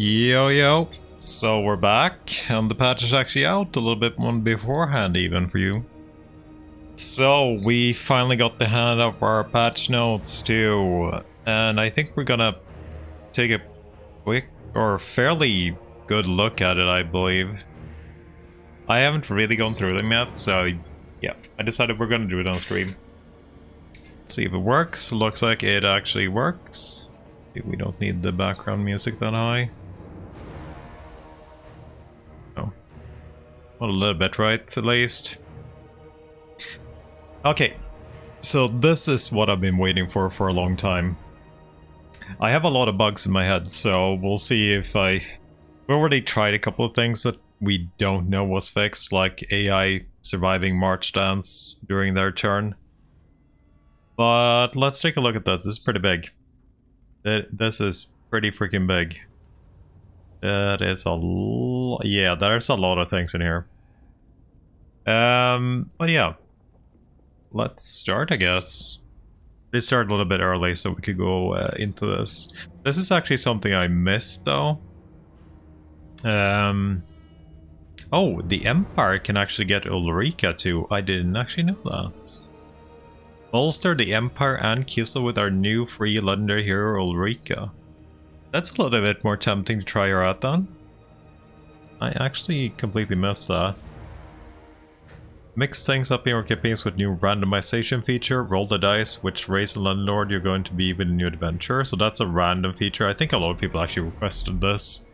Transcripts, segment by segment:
Yo yo, so we're back, and the patch is actually out a little bit more beforehand even for you. So we finally got the hand of our patch notes too, and I think we're gonna take a quick or fairly good look at it, I believe. I haven't really gone through them yet, so yeah, I decided we're gonna do it on stream. Let's see if it works. Looks like it actually works. We don't need the background music that high. Oh. Well, a little bit, right? At least. Okay. So this is what I've been waiting for a long time. I have a lot of bugs in my head, so we'll see if we already tried a couple of things that we don't know was fixed, like AI surviving March dance during their turn. But let's take a look at this. This is pretty big. This is pretty freaking big. That is yeah, there's a lot of things in here. But yeah. Let's start, I guess. We start a little bit early so we could go into this. This is actually something I missed though. Oh, the Empire can actually get Ulrika too. I didn't actually know that. Bolster the Empire and Kislev with our new free legendary hero Ulrika. That's a little bit more tempting to try her out then. I actually completely missed that. Mix things up in your campaigns with new randomization feature. Roll the dice, which race and landlord you're going to be with a new adventure. So that's a random feature. I think a lot of people actually requested this.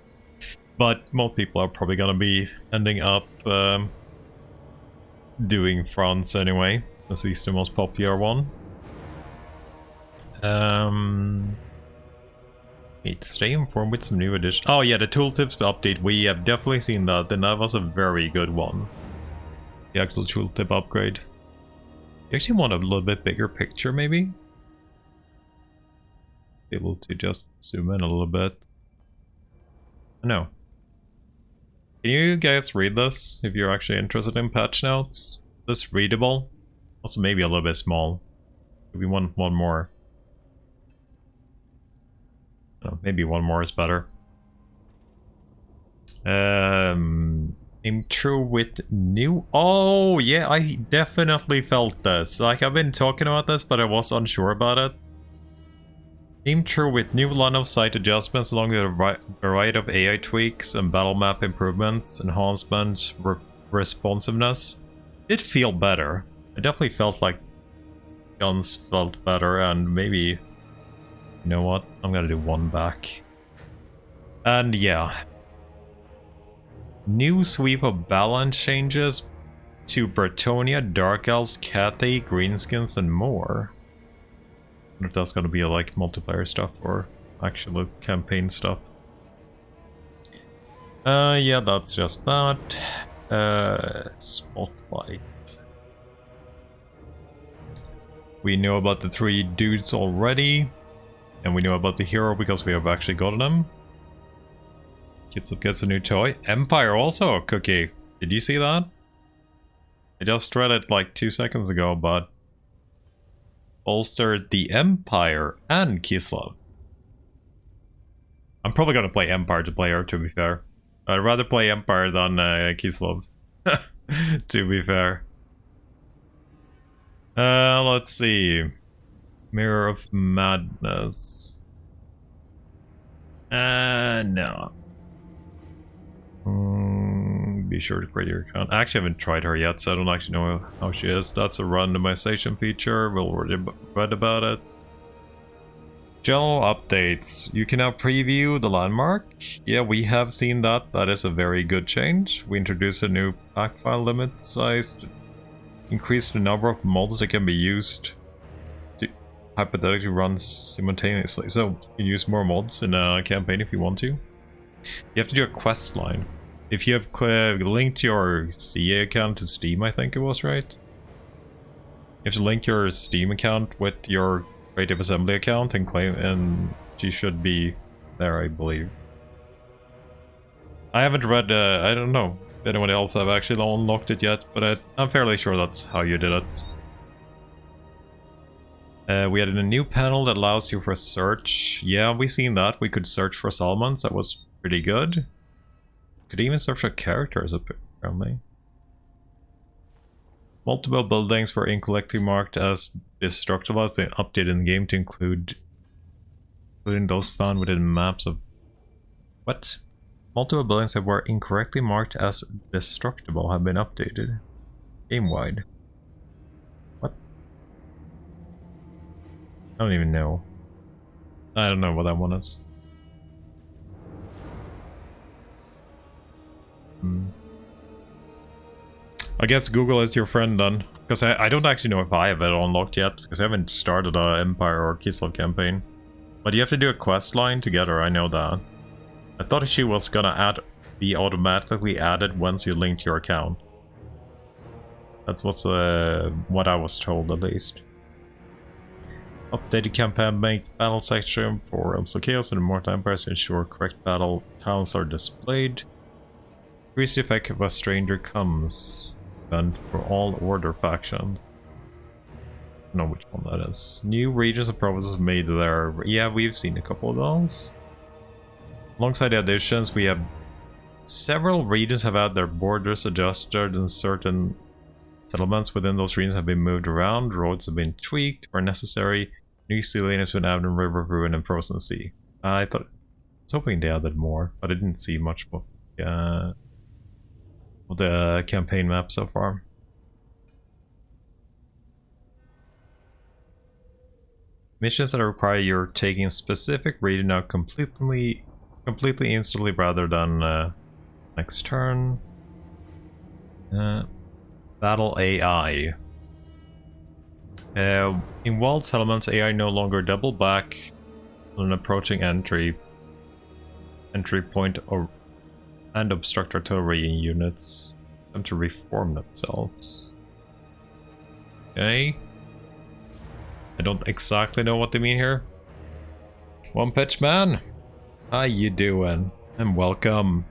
But most people are probably going to be ending up doing France anyway. That's at least the most popular one. Need to stay informed with some new additions. Oh yeah, the tooltips update. We have definitely seen that, and that was a very good one. The actual tooltip upgrade. You actually want a little bit bigger picture, maybe? Be able to just zoom in a little bit. No. Can you guys read this if you're actually interested in patch notes? Is this readable? Also maybe a little bit small. We want one more. Oh, maybe one more is better. Aim true with new... Oh, yeah, I definitely felt this. Like, I've been talking about this, but I was unsure about it. Aim true with new line of sight adjustments along with a variety of AI tweaks and battle map improvements, enhancement, responsiveness. It feel better. I definitely felt like guns felt better, and maybe... You know what? I'm gonna do one back. And yeah. New sweep of balance changes to Bretonia, Dark Elves, Cathay, Greenskins, and more. I wonder if that's gonna be like multiplayer stuff or actual campaign stuff. Yeah, that's just that. Spotlight. We know about the 3 dudes already. And we know about the hero because we have actually gotten them. Kislev gets a new toy. Empire also a cookie. Did you see that? I just read it like 2 seconds ago, but... Bolstered the Empire and Kislev. I'm probably gonna play Empire to play her, to be fair. I'd rather play Empire than Kislev. To be fair. Let's see. Mirror of Madness. No. Be sure to create your account. I actually haven't tried her yet, so I don't actually know how she is. That's a randomization feature. We'll already read about it. General updates. You can now preview the landmark. Yeah, we have seen that. That is a very good change. We introduced a new pack file limit size. Increased the number of mods that can be used. Hypothetically runs simultaneously, so you can use more mods in a campaign if you want to. You have to do a quest line. If you have linked your CA account to Steam, I think it was, right? You have to link your Steam account with your Creative Assembly account and claim, and she should be there, I believe. I haven't read, I don't know if anyone else have actually unlocked it yet, but I'm fairly sure that's how you did it. We added a new panel that allows you for search. Yeah, we seen that. We could search for Salmons. That was pretty good. Could even search for characters apparently. Multiple buildings were incorrectly marked as destructible have been updated in the game to including those found within maps of... What? Multiple buildings that were incorrectly marked as destructible have been updated. Game-wide. What? I don't even know. I don't know what that one is. I guess Google is your friend then. Because I don't actually know if I have it unlocked yet. Because I haven't started a Empire or Kislev campaign. But you have to do a quest line together, I know that. I thought she was gonna be automatically added once you linked your account. That's what I was told at least. Updated campaign make battle section for Realms of Chaos and Immortal Empires to ensure correct battle talents are displayed. Increase the effect of a stranger comes event for all order factions. I don't know which one that is. New regions and provinces made there. Yeah, we've seen a couple of those. Alongside the additions, we have several regions have had their borders adjusted and certain settlements within those regions have been moved around. Roads have been tweaked where necessary. New sea lane has been added in River, Ruin, and Frozen Sea. I was hoping they added more, but I didn't see much of the campaign map so far. Missions that require you're taking a specific region now completely instantly rather than next turn. Battle AI. In walled settlements, AI no longer double back on an approaching entry point and obstruct artillery units them to reform themselves. Okay. I don't exactly know what they mean here. One Pitch Man, how you doing? And welcome.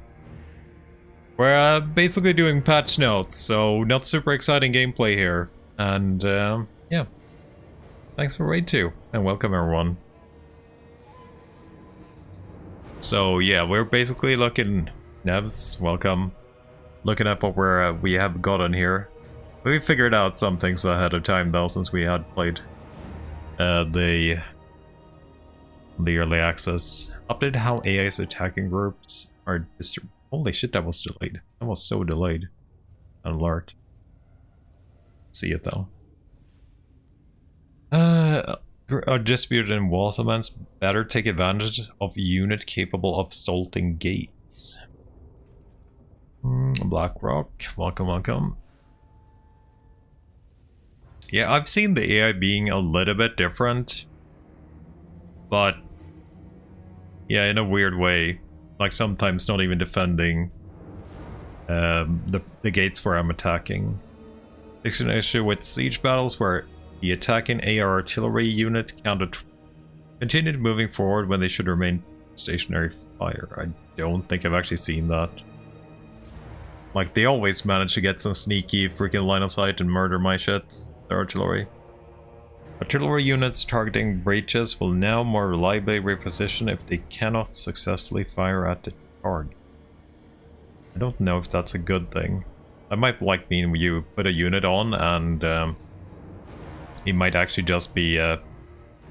We're basically doing patch notes, so not super exciting gameplay here. And yeah, thanks for raid 2, and welcome everyone. So yeah, we're basically looking, Nevs, welcome. Looking at what we have gotten here. We figured out some things ahead of time though, since we had played the early access. Update how AI's attacking groups are holy shit, that was delayed. That was so delayed. Alert. See it though. Are disputed in wall cements. Better take advantage of unit capable of assaulting gates. Blackrock, welcome, welcome. Yeah, I've seen the AI being a little bit different, but yeah, in a weird way. Like sometimes not even defending the gates where I'm attacking. There's an issue with siege battles where the attacking AR artillery unit continued moving forward when they should remain stationary fire. I don't think I've actually seen that. Like, they always manage to get some sneaky freaking line of sight and murder my shit, the artillery. Artillery units targeting breaches will now more reliably reposition if they cannot successfully fire at the target. I don't know if that's a good thing. That might like mean you put a unit on and he might actually just be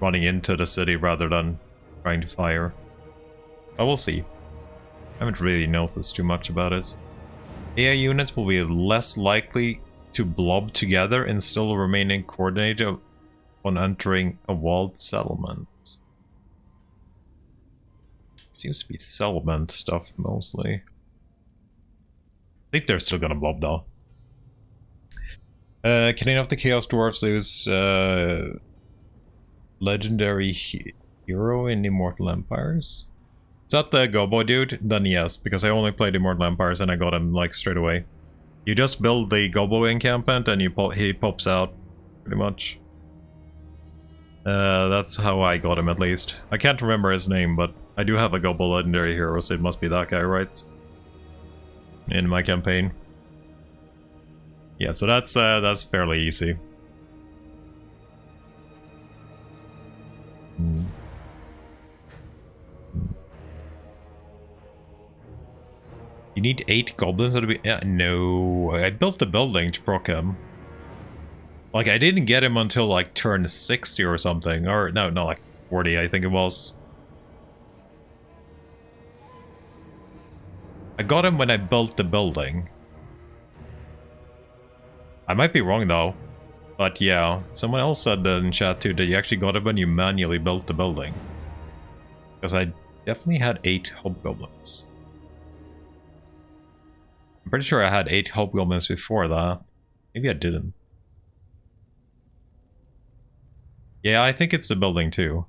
running into the city rather than trying to fire. But we'll see. I haven't really noticed too much about it. AI units will be less likely to blob together and still remaining coordinated on entering a walled settlement. Seems to be settlement stuff mostly. I think they're still gonna blob though. Can any of the Chaos Dwarves lose legendary hero in Immortal Empires? Is that the Gobo dude? Then yes, because I only played Immortal Empires and I got him like straight away. You just build the Gobo encampment and he pops out, pretty much. That's how I got him at least. I can't remember his name, but I do have a Gobo legendary hero, so it must be that guy, right? In my campaign. Yeah, so that's fairly easy. You need 8 goblins to be... no, I built the building to proc him. Like, I didn't get him until, like, turn 60 or something. Or, no, like 40, I think it was. I got him when I built the building. I might be wrong, though. But yeah, someone else said that in chat, too, that you actually got it when you manually built the building. Because I definitely had 8 hobgoblins. I'm pretty sure I had 8 hobgoblins before that. Maybe I didn't. Yeah, I think it's the building too.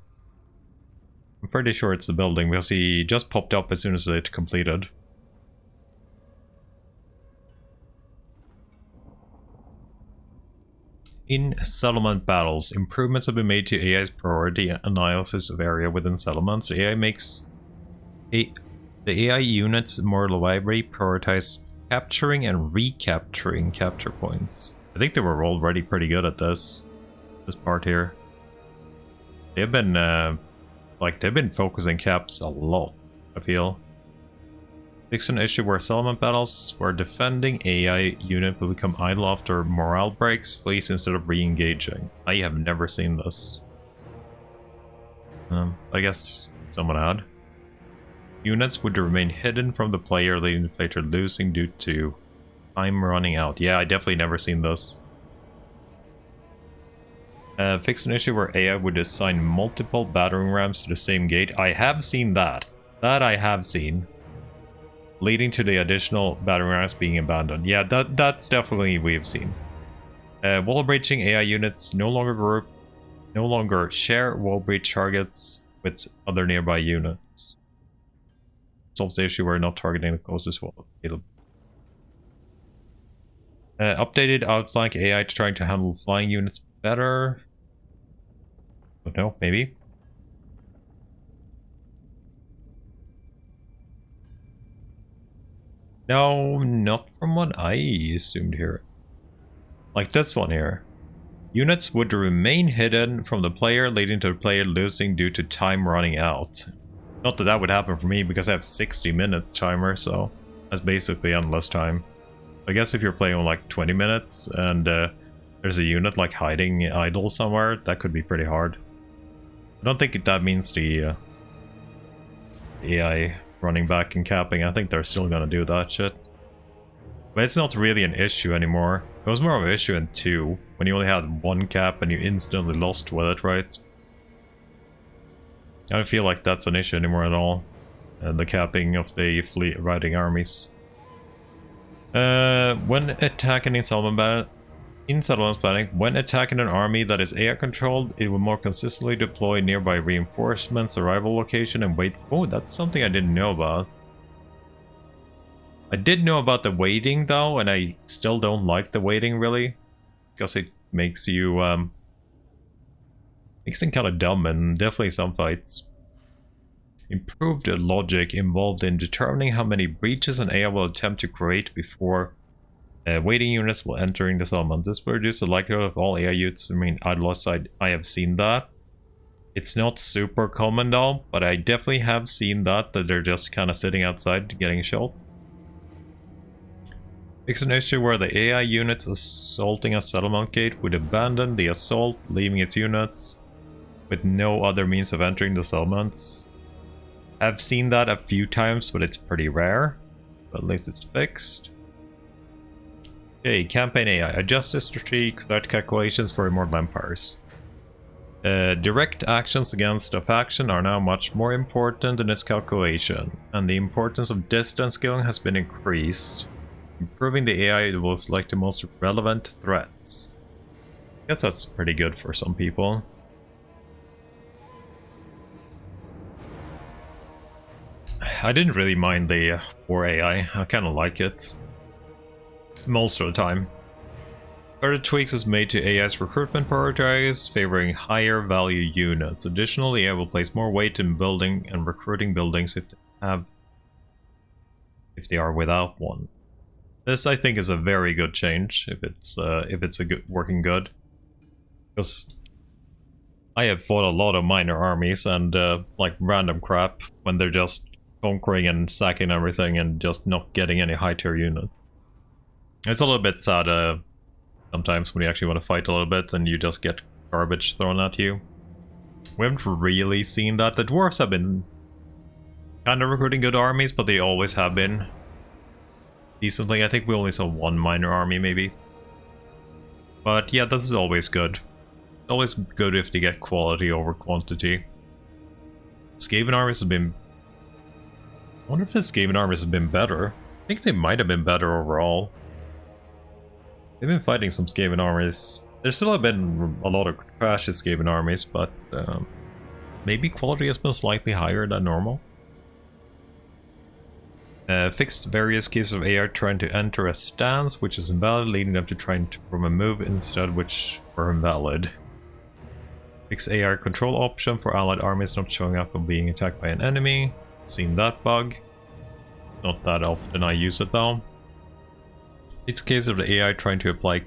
I'm pretty sure it's the building because he just popped up as soon as it completed. In settlement battles, improvements have been made to AI's priority analysis of area within settlements. The AI makes the AI units more reliably prioritize capturing and recapturing capture points. I think they were already pretty good at this part here. They've been they've been focusing caps a lot, I feel. Fix an issue where settlement battles where defending AI unit will become idle after morale breaks, flees instead of re-engaging. I have never seen this. I guess someone had. Units would remain hidden from the player, leading the player losing due to time running out. Yeah, I definitely never seen this. Fix an issue where AI would assign multiple battering rams to the same gate. I have seen that. That I have seen. Leading to the additional battering rams being abandoned. Yeah, that's definitely we have seen. Wall breaching AI units no longer share wall breach targets with other nearby units. Solves the issue where not targeting the closest wall. Updated outflank AI to trying to handle flying units better. Don't know, maybe. No, not from what I assumed here. Like this one here. Units would remain hidden from the player, leading to the player losing due to time running out. Not that that would happen for me because I have 60 minutes timer, so that's basically endless time. I guess if you're playing on like 20 minutes and there's a unit like hiding idle somewhere, that could be pretty hard. I don't think that means the AI running back and capping. I think they're still gonna do that shit. But it's not really an issue anymore. It was more of an issue in 2, when you only had 1 cap and you instantly lost with it, right? I don't feel like that's an issue anymore at all. The capping of the fleet riding armies. When attacking in settlement planning, when attacking an army that is AI controlled, it will more consistently deploy nearby reinforcements, arrival location, and wait. Oh, that's something I didn't know about. I did know about the waiting though, and I still don't like the waiting really, because it makes you makes them kind of dumb in definitely some fights. Improved logic involved in determining how many breaches an AI will attempt to create before waiting units will entering the settlement. This will reduce the likelihood of all AI units to remain idle aside. I have seen that. It's not super common though, but I definitely have seen that they're just kind of sitting outside getting shot. Fix an issue where the AI units assaulting a settlement gate would abandon the assault, leaving its units with no other means of entering the settlements. I've seen that a few times, but it's pretty rare. But at least it's fixed. Okay, campaign AI. Adjust the strategic threat calculations for Immortal Empires. Direct actions against a faction are now much more important in its calculation, and the importance of distance killing has been increased. Improving the AI will select the most relevant threats. I guess that's pretty good for some people. I didn't really mind the war AI. I kind of like it most of the time. Further tweaks is made to AI's recruitment priorities, favoring higher value units. Additionally, AI will place more weight in building and recruiting buildings if they are without one. This, I think, is a very good change if it's a good working good, because I have fought a lot of minor armies and like random crap when they're just conquering and sacking everything and just not getting any high tier unit. It's a little bit sad sometimes when you actually want to fight a little bit and you just get garbage thrown at you. We haven't really seen that. The dwarves have been kind of recruiting good armies, but they always have been decently. I think we only saw one minor army maybe. But yeah, this is always good. It's always good if they get quality over quantity. Skaven armies have been... I wonder if the Skaven armies have been better. I think they might have been better overall. They've been fighting some Skaven armies. There still have been a lot of crashes Skaven armies, but maybe quality has been slightly higher than normal. Fixed various cases of AI trying to enter a stance which is invalid, leading them to trying to perform a move instead which were invalid. Fix AI control option for allied armies not showing up when being attacked by an enemy. Seen that bug. Not that often I use it though. It's a case of the AI trying to apply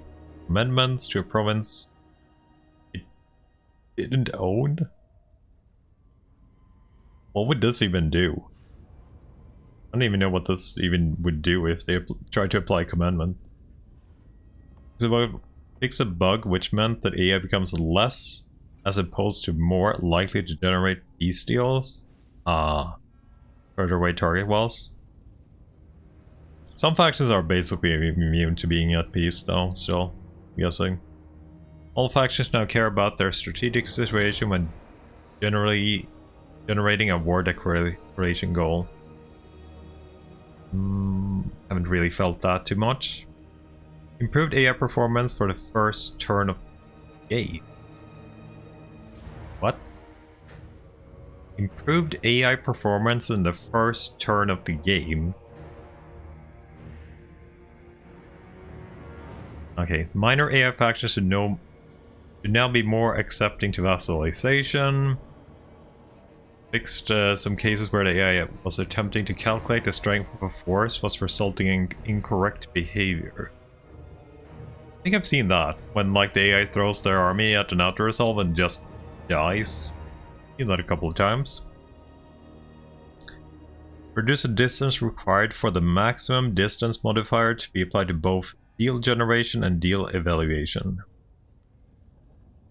amendments to a province it didn't own. What would this even do? I don't even know what this even would do if they tried to apply a commandment. So fix a bug which meant that AI becomes less as opposed to more likely to generate peace deals. Further away target walls. Some factions are basically immune to being at peace though, still, I'm guessing. All factions now care about their strategic situation when generally generating a war declaration goal. Haven't really felt that too much. Improved AI performance for the first turn of game. What? Improved AI performance in the first turn of the game. Okay, minor AI factions should now be more accepting to vassalization. Fixed some cases where the AI was attempting to calculate the strength of a force was resulting in incorrect behavior. I think I've seen that, when like the AI throws their army at an auto resolve and just dies. I've seen that a couple of times. Reduce the distance required for the maximum distance modifier to be applied to both deal generation and deal evaluation.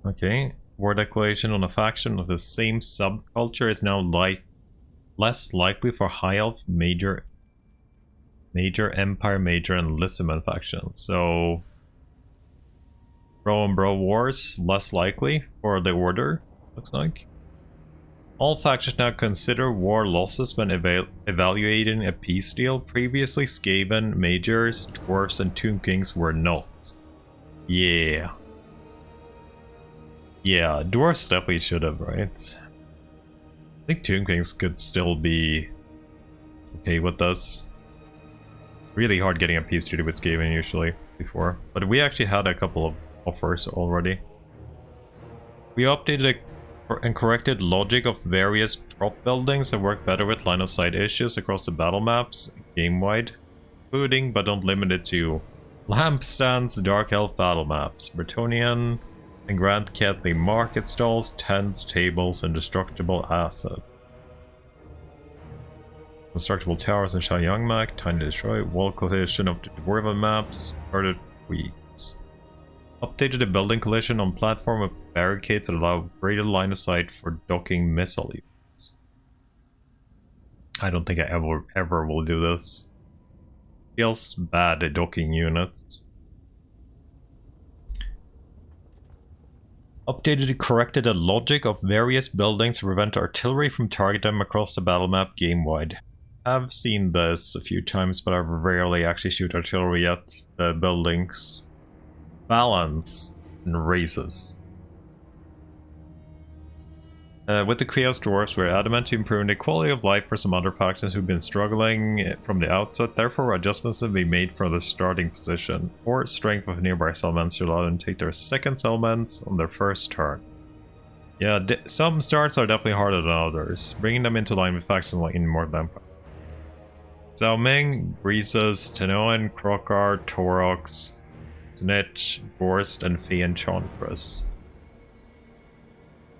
Okay. War declaration on a faction of the same subculture is now less likely for High Elf, Major, Empire, Major, and Lysiman factions. So, bro and bro wars, less likely for the Order, looks like. All factions now consider war losses when evaluating a peace deal. Previously, Skaven, Majors, Dwarves, and Tomb Kings were not. Yeah. Yeah, Dwarves definitely should have, right? I think Tomb Kings could still be okay with this. Really hard getting a peace treaty with Skaven usually before. But we actually had a couple of offers already. We updated and corrected logic of various prop buildings that work better with line of sight issues across the battle maps, game-wide, including but not limited to lampstands, Dark Elf battle maps, Bretonnian, and Grand Ketley market stalls, tents, tables, and destructible assets. Constructible towers in Xiaoyangmak, time to destroy, wall collision of the Dwarven maps, further tweaks. Updated the building collision on platform with barricades that allow greater line of sight for docking missile units. I don't think I ever will do this. Feels bad at docking units. Updated and corrected the logic of various buildings to prevent artillery from targeting them across the battle map game-wide. I've seen this a few times, but I rarely actually shoot artillery at the buildings. Balance and raises. With the Chaos Dwarves, we're adamant to improving the quality of life for some other factions who've been struggling from the outset. Therefore, adjustments have been made for the starting position or strength of nearby settlements to allow them to take their second settlements on their first turn. Yeah, some starts are definitely harder than others, bringing them into line with factions like in Mortal Empire. Zhao Ming, Breezes, Tenoan, Krokar, Torox, Snitch, Gorst, and Fee Enchantress.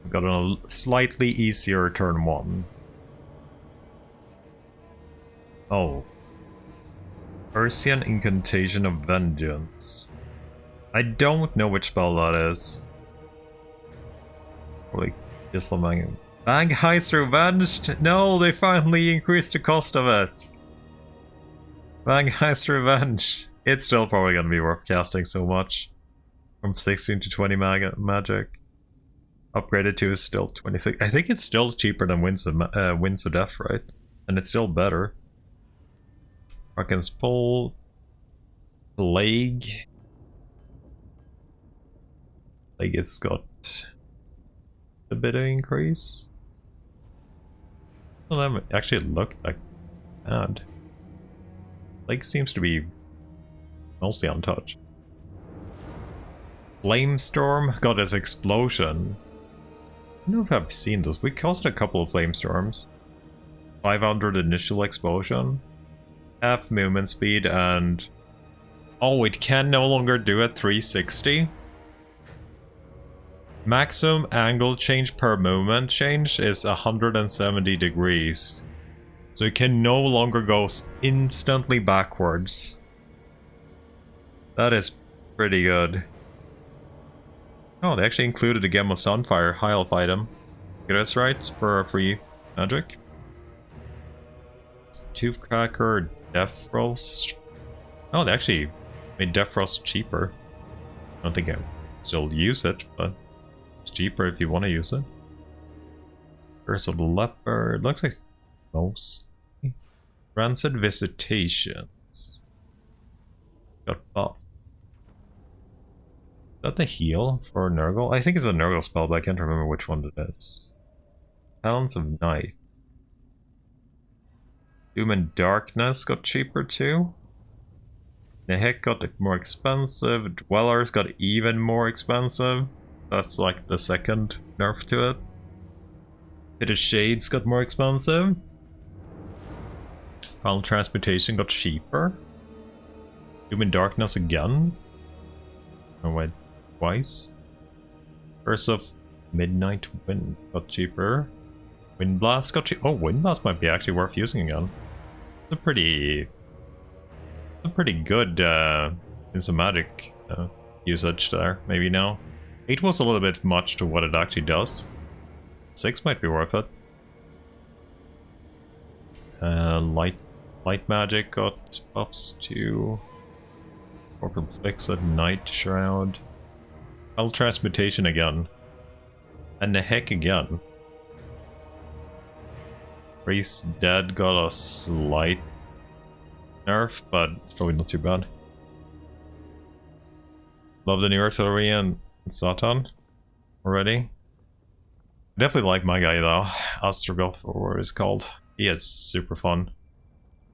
Got a slightly easier turn 1. Oh. Persian Incantation of Vengeance. I don't know which spell that is. Probably Islamang. Banghei's Revenged? No, they finally increased the cost of it. Banghei's Revenge. It's still probably gonna be worth casting so much. From 16 to 20 magic. Upgraded to is still 26. I think it's still cheaper than Winds of Death, right? And it's still better. Kraken's Pull. Plague. Plague has got a bit of increase. Well, that actually looked like bad. Plague seems to be mostly untouched. Flamestorm got its explosion. I don't know if I've seen this. We caused a couple of Flamestorms. 500 initial explosion. Half movement speed and... Oh, it can no longer do a 360. Maximum angle change per movement change is 170 degrees. So it can no longer go instantly backwards. That is pretty good. Oh, they actually included a Gem of Sunfire high elf item. Get rights for a free magic. Toothcracker, Death Frost. Oh, they actually made Death Frost cheaper. I don't think I still use it, but it's cheaper if you want to use it. Curse of the Leopard. Looks like most. Rancid Visitations. Got buff. Is that the heal for Nurgle? I think it's a Nurgle spell, but I can't remember which one it is. Talents of Night. Doom and Darkness got cheaper too. Nehek got more expensive. Dwellers got even more expensive. That's like the second nerf to it. Pit of Shades got more expensive. Final Transmutation got cheaper. Doom and Darkness again. Oh wait, twice. Curse of Midnight Wind got cheaper. Wind Blast got cheaper. Oh, Wind Blast might be actually worth using again. It's a pretty good in some magic usage there. Maybe now. 8 was a little bit much to what it actually does. 6 might be worth it. Light magic got buffs to Corporal Fixed, Night Shroud. Hell Transmutation again. And the heck again. Priest Dead got a slight nerf, but it's probably not too bad. Love the new artillery and Satan already. Definitely like my guy though, Astrogoth or whatever it's called. He is super fun.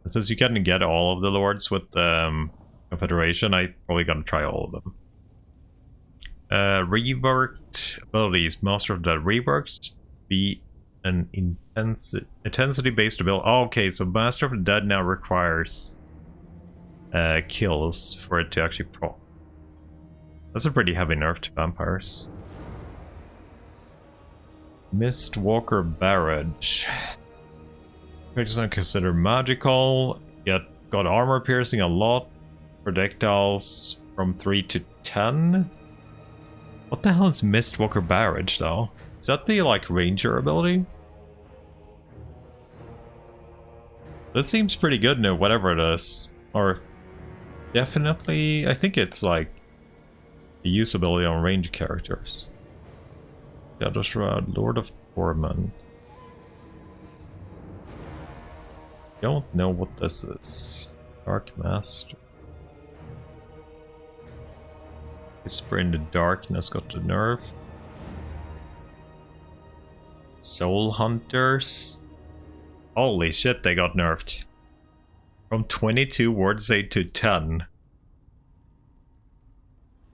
And since you can't get all of the lords with Confederation, I probably gonna try all of them. Reworked abilities. Master of the Reworked be an intensity based ability. Oh, okay, so Master of the Dead now requires kills for it to actually pro. That's a pretty heavy nerf to vampires. Mistwalker Barrage. Characters not considered magical, yet got armor piercing a lot. Projectiles from 3 to 10. What the hell is Mistwalker Barrage though? Is that the like ranger ability? That seems pretty good now, whatever it is. Or definitely, I think it's like the usability on range characters. Shadow Shroud, Lord of Torment. Don't know what this is. Dark Master. Whisper in the Darkness got the nerf. Soul Hunters. Holy shit, they got nerfed. From 22 word say to 10.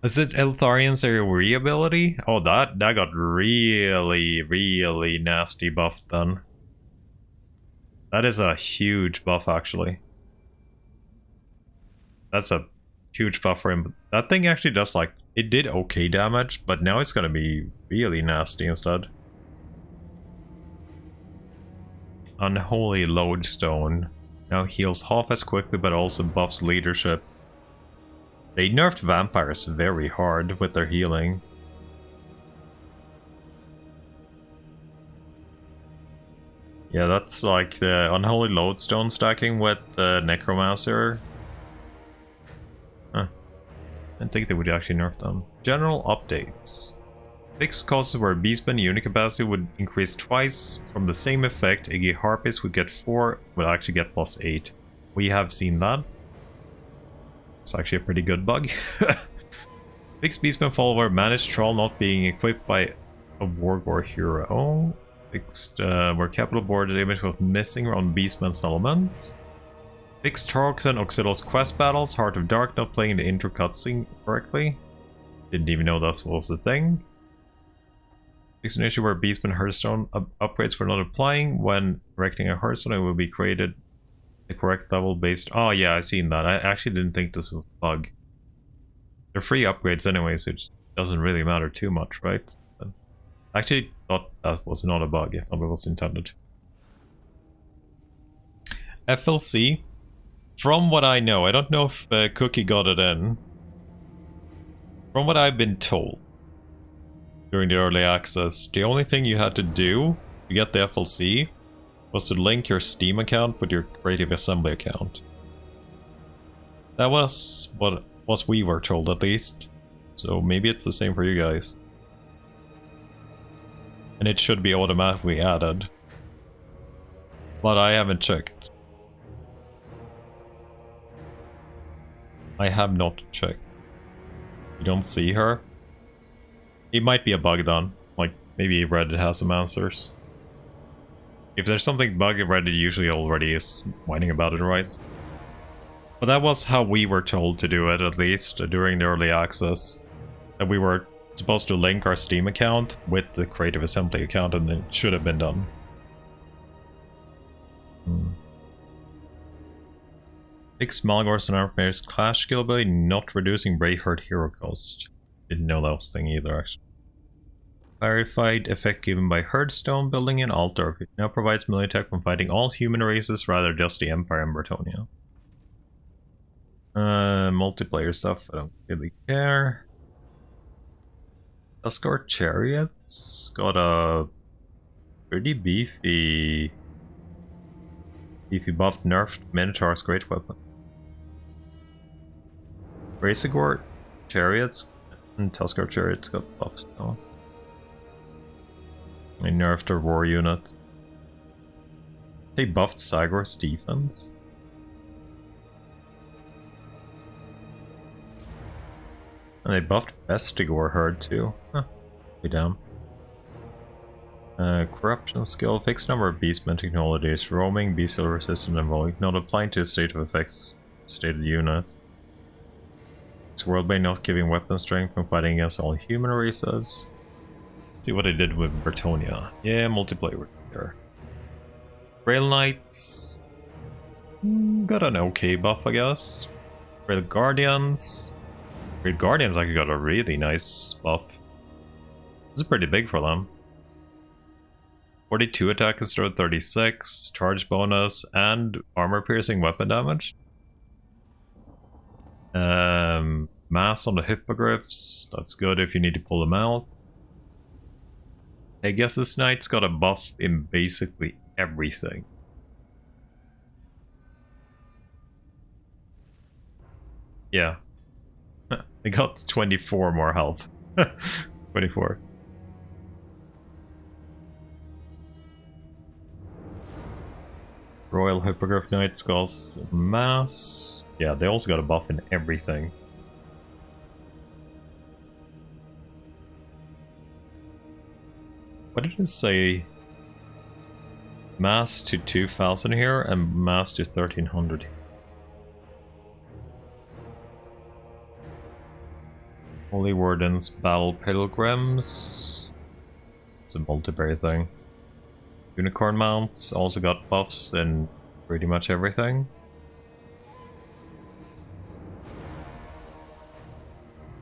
Is it Eltharian's area ability? Oh, that got really nasty buff then. That is a huge buff actually. That's a huge buff for him. That thing actually does like, it did okay damage, but now it's gonna be really nasty instead. Unholy Lodestone. Now heals half as quickly but also buffs leadership. They nerfed vampires very hard with their healing. Yeah, that's like the unholy lodestone stacking with the necromancer. Huh. I didn't think they would actually nerf them. General updates. Fixed costs where beastman unit capacity would increase twice from the same effect. A harpist would get 4, would actually get +8. We have seen that. It's actually a pretty good bug. Fixed beastman follower managed troll not being equipped by a wargore hero. Fixed where capital board damage was missing on beastman settlements. Fixed Tarks and Oxylos quest battles. Heart of Dark not playing the intro cutscene correctly. Didn't even know that was a thing. Fixed an issue where beastman hearthstone upgrades were not applying. When erecting a hearthstone, it will be created the correct level based. Oh yeah, I seen that. I actually didn't think this was a bug. They're free upgrades anyway, so it just doesn't really matter too much, right? I actually thought that was not a bug. I thought it was intended. FLC. From what I know, I don't know if Cookie got it in. From what I've been told during the early access, the only thing you had to do to get the FLC was to link your Steam account with your Creative Assembly account. That was what we were told, at least. So maybe it's the same for you guys. And it should be automatically added. But I haven't checked. I have not checked. You don't see her? It might be a bug then. Like, maybe Reddit has some answers. If there's something buggy, Reddit usually already is whining about it, right? But that was how we were told to do it, at least, during the early access. That we were supposed to link our Steam account with the Creative Assembly account, and it should have been done. Fix Malgor's and Archmage's clash skill ability, not reducing Braveheart hero cost. Didn't know that was a thing either, actually. Clarified effect given by Hearthstone building an altar. It now provides melee attack when fighting all human races rather just the Empire and Bretonnia. Multiplayer stuff, I don't really care. Tuskar Chariots got a pretty beefy buffed nerfed Minotaur's great weapon. Razagor Chariots and Tuskar Chariots got buffs now. They nerfed their war unit. They buffed Sagor's defense. And they buffed Vestigor Herd too. Huh. Be damn. Corruption skill, fixed number of beastman technologies, roaming, bestial resistant and void, not applying to a state of effects stated unit. It's worldbane not giving weapon strength when fighting against all human races. See what I did with Bretonnia. Yeah, multiplayer there. Grail Knights got an okay buff, I guess. Grail Guardians. Grail Guardians actually got a really nice buff. This is pretty big for them. 42 attack instead of 36, charge bonus, and armor piercing weapon damage. Mass on the hippogriffs, that's good if you need to pull them out. I guess this knight's got a buff in basically everything. Yeah. They got 24 more health. 24. Royal Hippogriff Knights got mass. Yeah, they also got a buff in everything. What did it say? Mass to 2000 here and mass to 1300. Holy Wardens, Battle Pilgrims. It's a multiplayer thing. Unicorn mounts also got buffs in pretty much everything.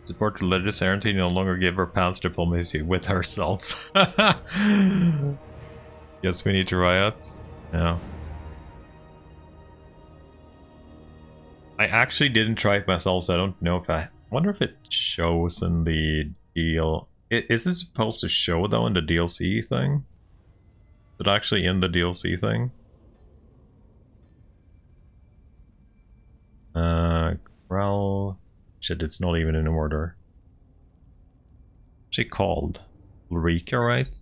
Support religious erranty, no longer give her pants diplomacy with herself. Guess we need to riot. Yeah. I actually didn't try it myself, so I don't know if I wonder if it shows in the deal. Is this supposed to show though in the DLC thing? Is it actually in the DLC thing? Grell. Shit, it's not even in order. What's she called? Ulrika, right?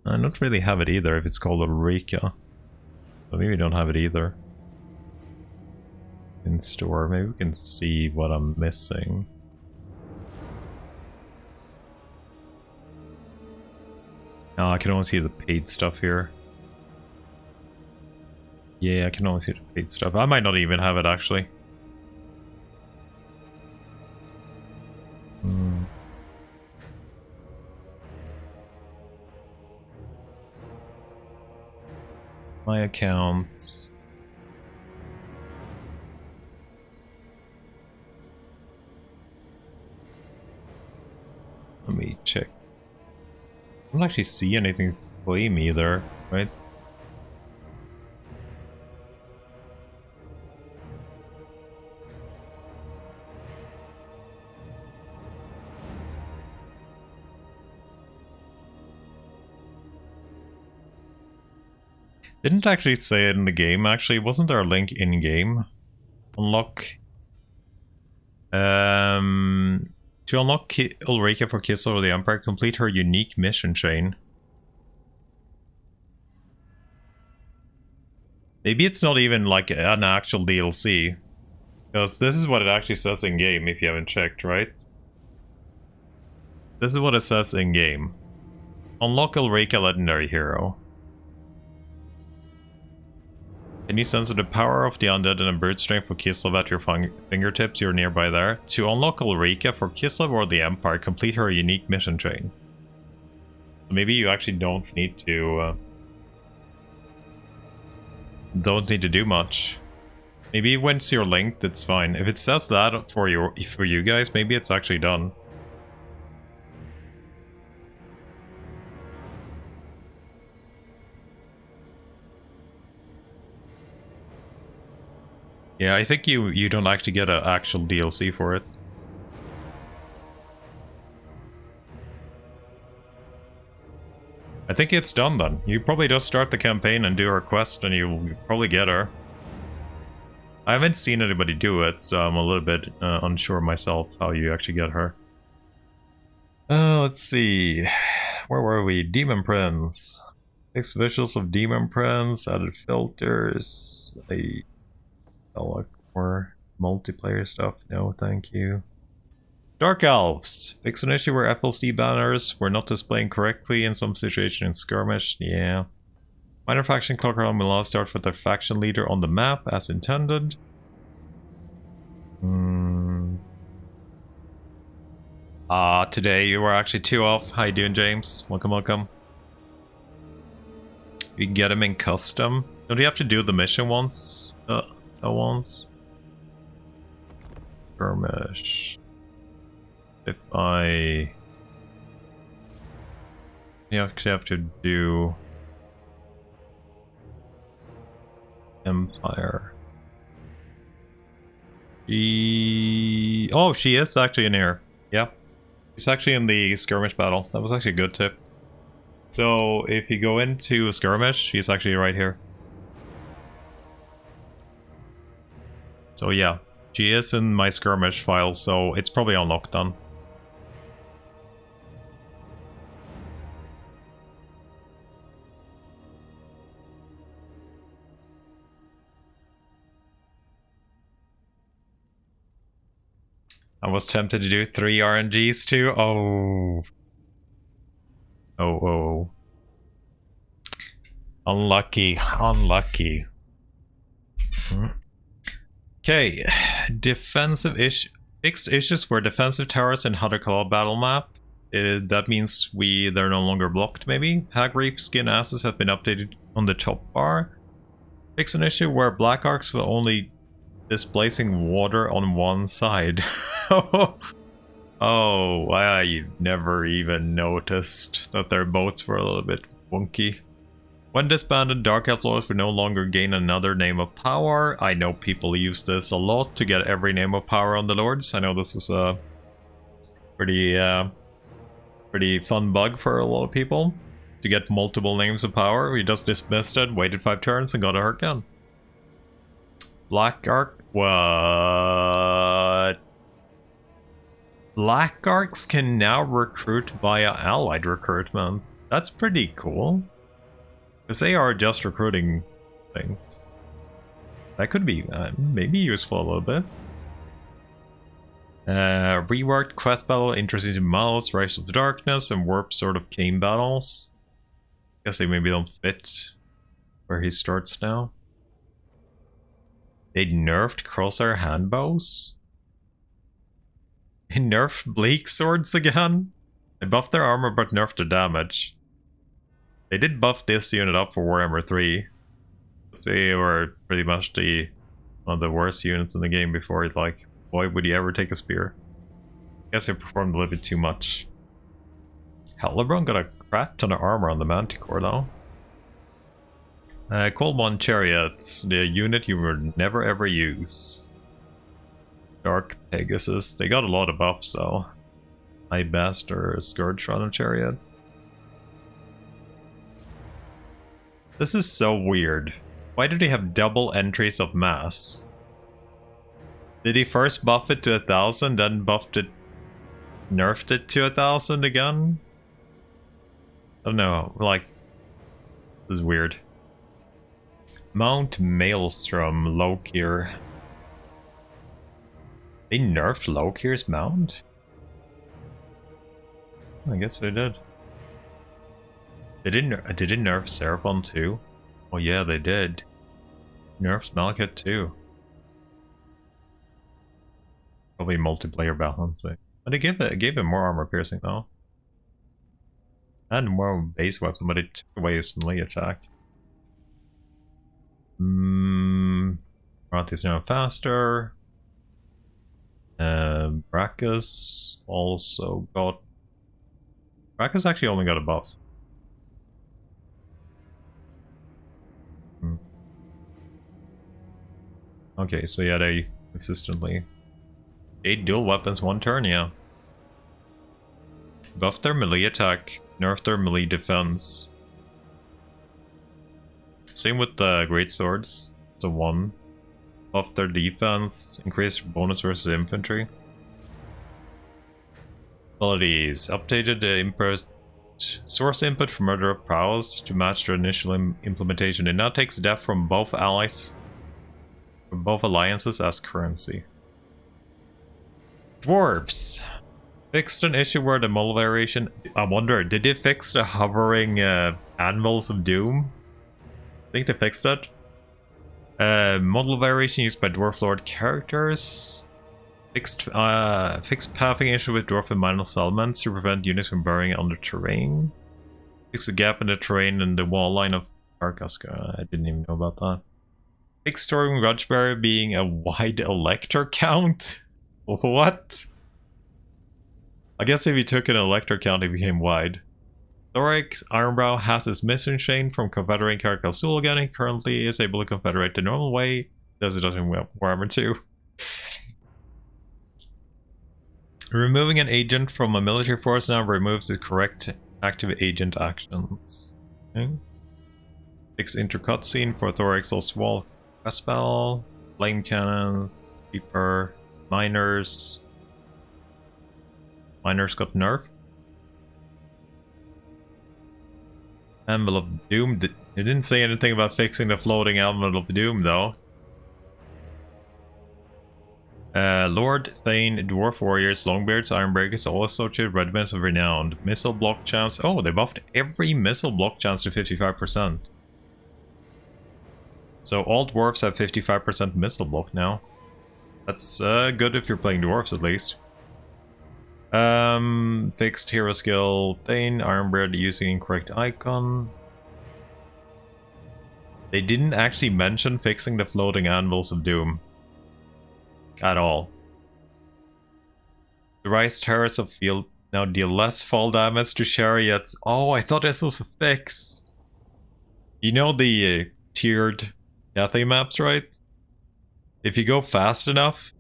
I don't really have it either if it's called Ulrika. So maybe we don't have it either. In store, maybe we can see what I'm missing. No, I can only see the paid stuff here. Yeah, I can only see the paid stuff. I might not even have it actually. My accounts. Let me check. I don't actually see anything flame either, right? Didn't actually say it in the game, actually. Wasn't there a link in-game? Unlock... To unlock Ulrika for Kiss Over the Empire, complete her unique mission chain. Maybe it's not even like an actual DLC. Because this is what it actually says in-game, if you haven't checked, right? This is what it says in-game. Unlock Ulrika Legendary Hero. Can you sense the power of the undead and a brute strength for Kislev at your fingertips? You're nearby there. To unlock Ulrika for Kislev or the Empire, complete her unique mission chain. So maybe you actually don't need to do much. Maybe once you're linked, it's fine. If it says that for you guys, maybe it's actually done. Yeah, I think you don't actually get an actual DLC for it. I think it's done then. You probably just start the campaign and do her quest and you'll probably get her. I haven't seen anybody do it, so I'm a little bit unsure myself how you actually get her. Let's see. Where were we? Demon Prince. 6 visuals of Demon Prince, added filters. Like more multiplayer stuff. No, thank you. Dark Elves. Fix an issue where FLC banners were not displaying correctly in some situation in skirmish. Yeah. Minor faction clock around will now start with their faction leader on the map as intended. Today you were actually 2 off. How you doing, James? Welcome, welcome. You can get him in custom. Don't you have to do the mission once? Once. Skirmish. If I... You actually have to do... Empire. Oh, she is actually in here. Yeah. She's actually in the skirmish battle. That was actually a good tip. So, if you go into a skirmish, she's actually right here. So yeah, she is in my skirmish file, so it's probably unlocked then. I was tempted to do 3 RNGs too. Oh. Oh. Unlucky. Unlucky. Okay, fixed issues for defensive towers in Hudderclaw battle map. That means they're no longer blocked, maybe? Hag Reef skin asses have been updated on the top bar. Fix an issue where black arcs will only displacing water on one side. Oh, I never even noticed that their boats were a little bit wonky. When disbanded, Dark Elf Lords will no longer gain another name of power. I know people use this a lot to get every name of power on the Lords. I know this was a pretty fun bug for a lot of people. To get multiple names of power, we just dismissed it, waited 5 turns, and got a hurt again. Black Arc? What? Black Arcs can now recruit via allied recruitment. That's pretty cool. Because they are just recruiting things. That could be maybe useful a little bit. Reworked quest battle, interesting mouse, Rise of the Darkness, and warp sort of game battles. Guess they maybe don't fit where he starts now. They nerfed crosshair handbows. They nerfed bleak swords again. They buffed their armor but nerfed their damage. They did buff this unit up for Warhammer 3. They were pretty much one of the worst units in the game before. Like, why would you ever take a spear? I guess they performed a little bit too much. Hellebron got a crap ton of armor on the Manticore though. Cold One Chariots, the unit you would never ever use. Dark Pegasus, they got a lot of buffs though. High Master, Scourge Run of Chariot. This is so weird. Why do they have double entries of mass? Did he first buff it to 1000, then buffed it, nerfed it to 1000 again? I don't know, like, this is weird. Mount Maelstrom, Lokir. They nerfed Lokir's mount? I guess they did. Did it nerf Seraphon too? Oh yeah, they did. Nerfed Malekith too. Probably multiplayer balancing. But it gave him more armor piercing though. And more base weapon, but it took away his melee attack. Rati's now faster. Brackus also got... Brackus actually only got a buff. Okay, so yeah, they consistently... 8 dual weapons, 1 turn, yeah. Buff their melee attack, nerf their melee defense. Same with the great swords. So 1. Buff their defense, increase bonus versus infantry. Abilities. Updated the source input for Murder of Prowess to match their initial implementation. It now takes death from both allies, from both alliances as currency. Dwarves. Fixed an issue where the model variation... I wonder, did they fix the hovering Anvils of Doom? I think they fixed that. Model variation used by Dwarf Lord characters. Fixed pathing issue with Dwarf and Minor settlements to prevent units from burrowing under terrain. Fix the gap in the terrain and the wall line of Arkaska. I didn't even know about that. Fixed storing Grudgebearer being a wide elector count. What? I guess if you took an elector count, it became wide. Thoric's Ironbrow has his mission chain from Confederating Caracal Sul again. He currently is able to confederate the normal way. Does it doesn't Warhammer 2. Removing an agent from a military force now removes his correct active agent actions. Okay. Fix intercut scene for Thoric's Lost Wall quest spell. Flame cannons. Keeper. Miners. Miners got nerfed. Anvil of Doom. It didn't say anything about fixing the floating Anvil of Doom though. Lord, Thane, Dwarf Warriors, Longbeards, Ironbreakers, all associated regiments of renown. Missile block chance. Oh, they buffed every missile block chance to 55%. So all dwarves have 55% missile block now. That's good if you're playing dwarves at least. Fixed hero skill, Thane, Ironbeard using incorrect icon. They didn't actually mention fixing the floating Anvils of Doom. At all. The rise turrets of field now deal less fall damage to chariots. Oh, I thought this was a fix. You know the tiered Cathay maps, right? If you go fast enough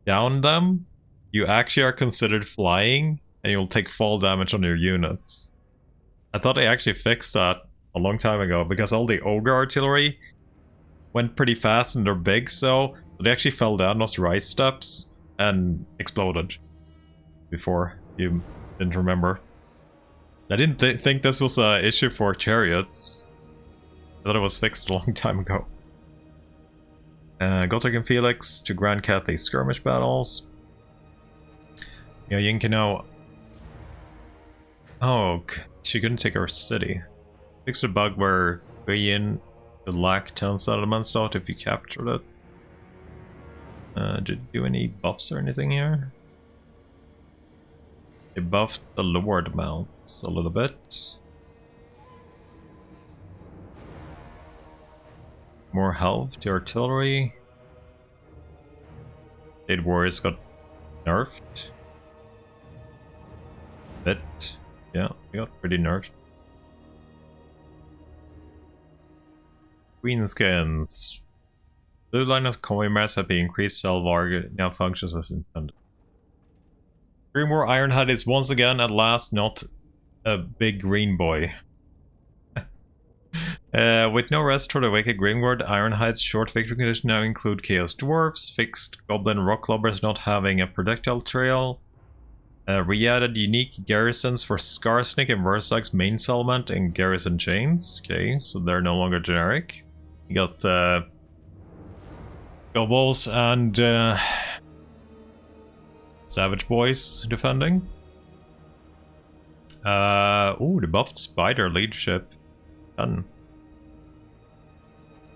down them, you actually are considered flying, and you'll take fall damage on your units. I thought they actually fixed that a long time ago, because all the ogre artillery went pretty fast and they're big, so they actually fell down those rise steps and exploded before. You didn't remember. I didn't think this was an issue for chariots. I thought it was fixed a long time ago. Gothic and Felix to Grand Cathay skirmish battles. Yeah, Yinkino. Oh, she couldn't take our city. Fix the bug where Yin could lack town settlements out if you captured it. Did it do any buffs or anything here? They buffed the Lord mounts a little bit. More health to artillery. State warriors got nerfed. Bit. Yeah, they got pretty nerfed. Greenskins. Blue line of commerce have been increased. Selvarg now functions as intended. Green War Ironhide is once again at last not a big green boy. With no rest for the wicked Grimward, Ironhide's short victory condition now include Chaos Dwarfs, fixed Goblin Rock Lobbers not having a projectile trail, re-added unique garrisons for Skarsnik and Versag's main settlement and Garrison Chains. Okay, so they're no longer generic. You got Goblins and Savage Boys defending. Ooh, the buffed Spider leadership. Done.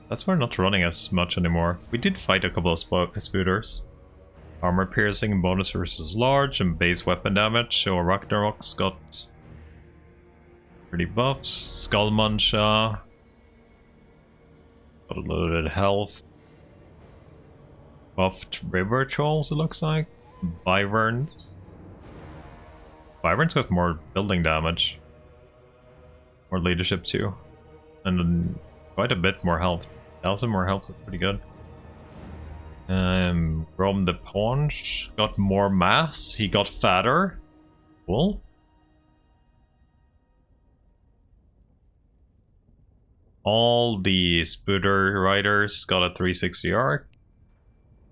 That's why we're not running as much anymore. We did fight a couple of spooters. Armor piercing, bonus versus large, and base weapon damage. So Ragnarok's got pretty buffs. Skullmuncher. Got a little bit of health. Buffed river trolls, it looks like. Wyverns. Wyverns got more building damage. More leadership too. And then quite a bit more health. 1,000 more health is pretty good. Grom the Paunch got more mass. He got fatter. Cool. All the Spooter Riders got a 360 arc.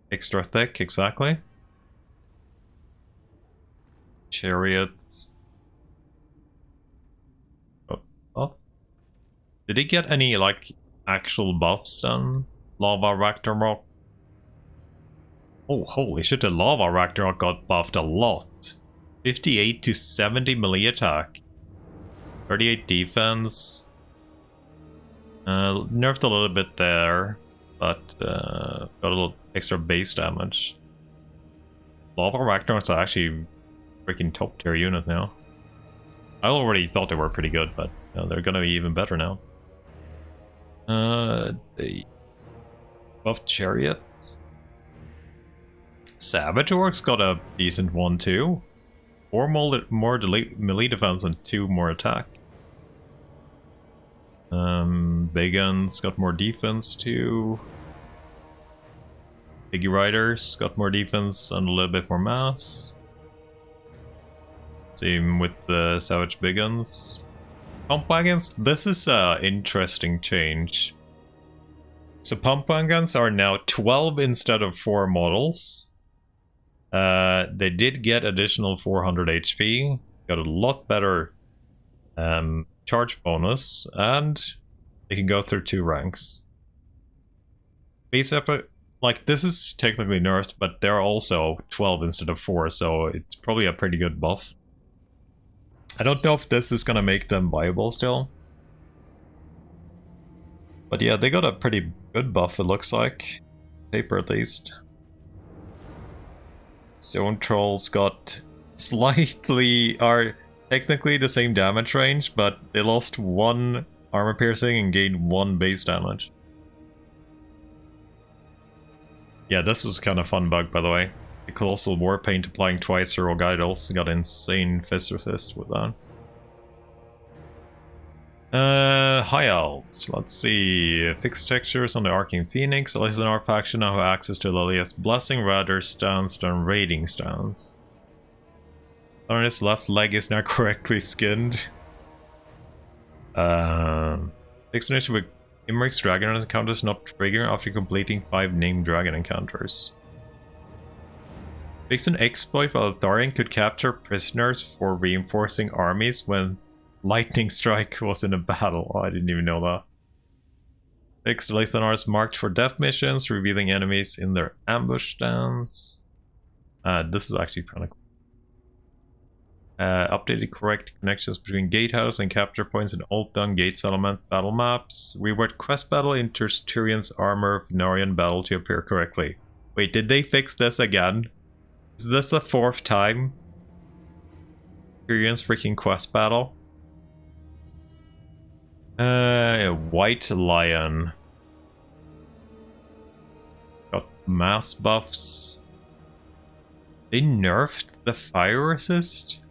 Extra thick, exactly. Chariots. Oh. Did he get any, like, actual buffs then? Lava Ragnarok. Oh, holy shit, the Lava Ragnarok got buffed a lot. 58 to 70 melee attack. 38 defense. Nerfed a little bit there, but got a little extra base damage. Lava Ragnarok's actually freaking top tier unit now. I already thought they were pretty good, but they're gonna be even better now. The buffed chariots. Savage Orcs got a decent one too. 4 more melee defense and 2 more attack. Big Guns got more defense too. Piggy Riders got more defense and a little bit more mass. Same with the Savage Big Guns. Pump Wagons, this is an interesting change. So Pump Wagons are now 12 instead of 4 models. They did get additional 400 HP, got a lot better charge bonus, and they can go through 2 ranks. Base up, like, this is technically nerfed, but they're also 12 instead of 4, so it's probably a pretty good buff. I don't know if this is gonna make them viable still. But yeah, they got a pretty good buff, it looks like. Paper at least. Stone Trolls got slightly, are technically the same damage range, but they lost 1 armor piercing and gained 1 base damage. Yeah, this is kind of fun bug, by the way. The Colossal Warpaint applying twice Rogue Idols got insane fist resist with that. High elves. Let's see. Fixed textures on the Arcane Phoenix. Listener faction now have access to Lilia's Blessing, rather stance than raiding stance. His left leg is now correctly skinned. Fixed nation with Imric's dragon encounters not trigger after completing 5 named dragon encounters. Fixed an exploit while Thorian could capture prisoners for reinforcing armies when Lightning Strike was in a battle. Oh, I didn't even know that. Fixed Lithanars marked for death missions, revealing enemies in their ambush stance. This is actually kind of cool. Updated correct connections between gatehouse and capture points in Old Dung Gate Settlement battle maps. Reword quest battle in Turian's armor Venarian battle to appear correctly. Wait, did they fix this again? Is this the 4th time? Turian's freaking quest battle? White Lion. Got mass buffs. They nerfed the fire resist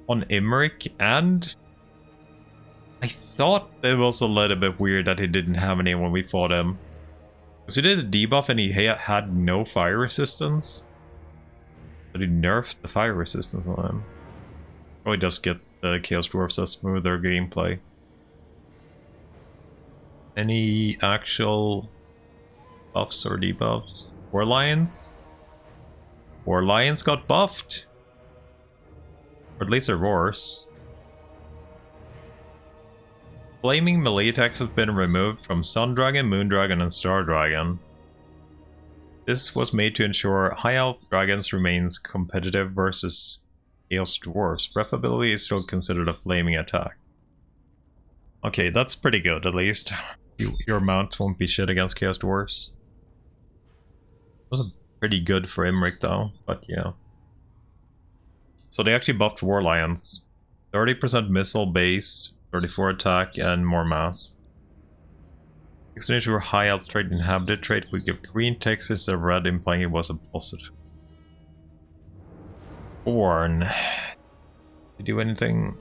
on Imric, and I thought it was a little bit weird that he didn't have any when we fought him. Because we did a debuff and he had no fire resistance. But he nerfed the fire resistance on him. Probably does get the Chaos Dwarfs a smoother gameplay. Any actual buffs or debuffs? War Lions? War Lions got buffed. Or at least their roars. Flaming melee attacks have been removed from Sun Dragon, Moon Dragon, and Star Dragon. This was made to ensure High Elf Dragons remains competitive versus Chaos Dwarfs. Breath ability is still considered a flaming attack. Okay, that's pretty good at least. Your mount won't be shit against Chaos Dwarfs. Wasn't pretty good for Imric though, but yeah. So they actually buffed War Lions. 30% missile base, 34 attack, and more mass. Exchange for high elf trait inhabited trait would give green text instead of red, implying it was a positive. Born. Did you do anything?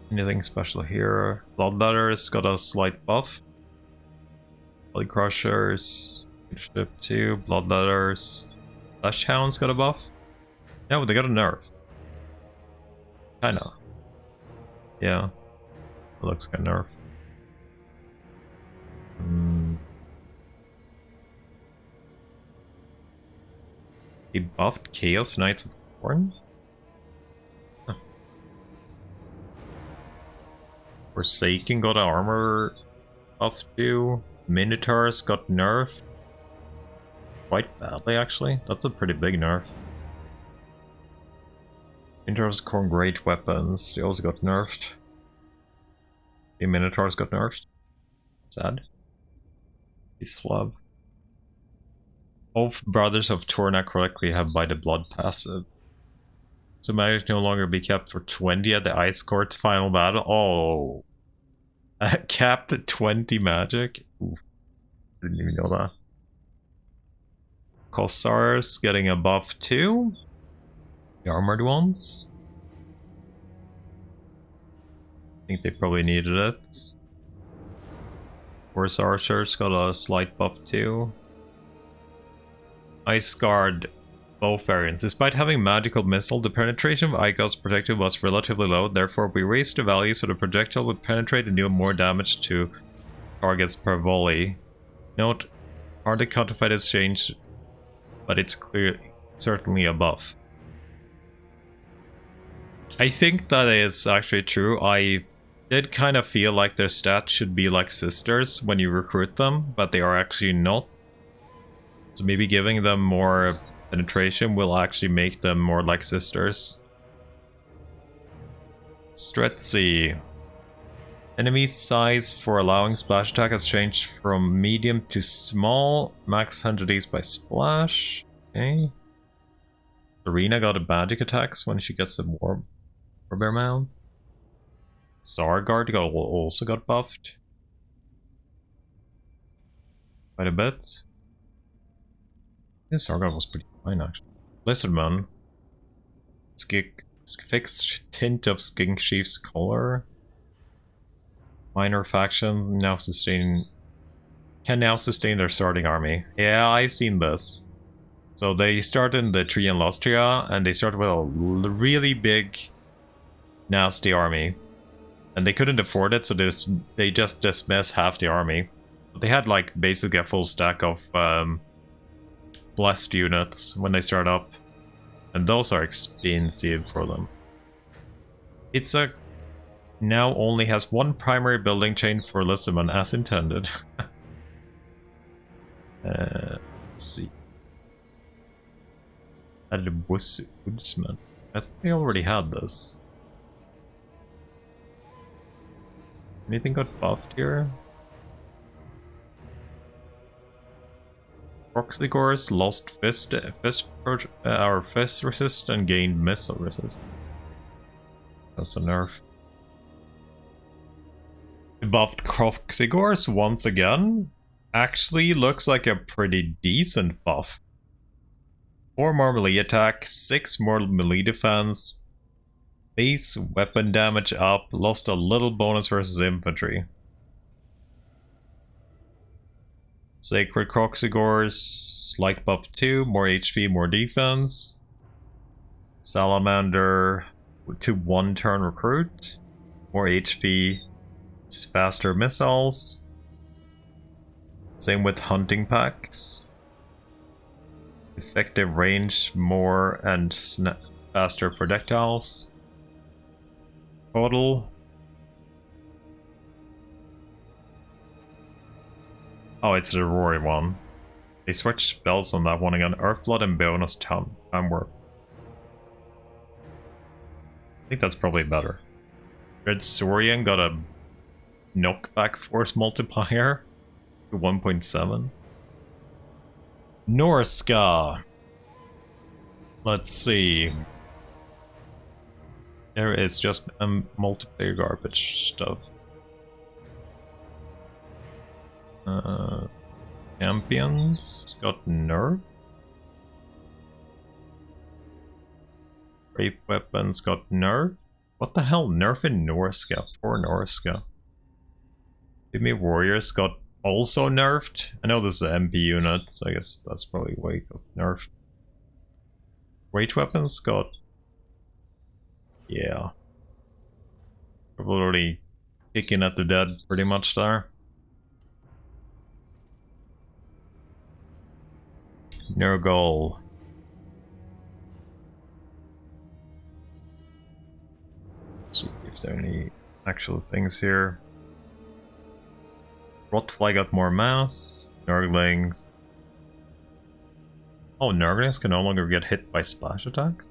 Anything special here? Bloodletters got a slight buff. Blood Crushers, Leadership 2, Bloodletters. Flesh Hounds got a buff? No, they got a nerf. Kinda. Yeah. It looks kind of nerf. He buffed Chaos Knights of Corn? Huh. Forsaken got an armor buff too. Minotaurs got nerfed. Quite badly actually. That's a pretty big nerf. Minotaurs Corn great weapons. They also got nerfed. The Minotaurs got nerfed. Sad. He's Slav. Both brothers of Torna correctly have by the blood passive. So magic no longer be kept for 20 at the Ice Court's final battle. Oh. Capped at 20 magic? Oof. Didn't even know that. Kossars getting a buff too. The armored ones. I think they probably needed it. Horse Archers got a slight buff too. Ice Guard both variants. Despite having magical missile, the penetration of Ica's projectile was relatively low, therefore we raised the value so the projectile would penetrate and deal more damage to targets per volley. Note, hard to quantify this change, but it's certainly a buff. I think that is actually true. I did kind of feel like their stats should be like sisters when you recruit them, but they are actually not. So maybe giving them more penetration will actually make them more like sisters. Stretzy. Enemy size for allowing splash attack has changed from medium to small. Max 100 ease by splash. Okay. Serena got a magic attacks when she gets a Warbear mount. Sargard also got buffed. Quite a bit. This Sargard was pretty fine actually. Lizardman. fixed tint of Skink Chief's color. Minor faction now can now sustain their starting army. Yeah, I've seen this. So they start in the tree in Lustria, and they start with a really big, nasty army. And they couldn't afford it, so they just dismiss half the army. But they had like basically a full stack of blessed units when they start up. And those are expensive for them. It's now only has one primary building chain for Lissaman as intended. Let's see. Added a woodsman. I think they already had this. Anything got buffed here? Proxygors lost fist resist and gained missile resist. That's a nerf. Buffed Proxygors once again. Actually looks like a pretty decent buff. 4 more melee attack, 6 more melee defense. Base weapon damage up, lost a little bonus versus infantry. Sacred Proxygors, slight buff 2, more HP, more defense. Salamander to 1 turn recruit, more HP, faster missiles. Same with hunting packs. Effective range more and faster projectiles. Total. Oh, it's the Rory one. They switched spells on that one again. Earthblood and bonus time work. I think that's probably better. Red Saurian got a knockback force multiplier to 1.7. Norska. Let's see. There is just multiplayer garbage stuff. Champions got nerf. Rape weapons got nerf. What the hell? Nerf in Norska. Poor Norska. Enemy warriors got also nerfed. I know this is an MP unit, so I guess that's probably why it got nerfed. Rage weapons got... yeah. Probably kicking at the dead pretty much there. Nurgle. See if there are any actual things here. Rotfly got more mass. Nurglings. Oh, Nurglings can no longer get hit by splash attacks?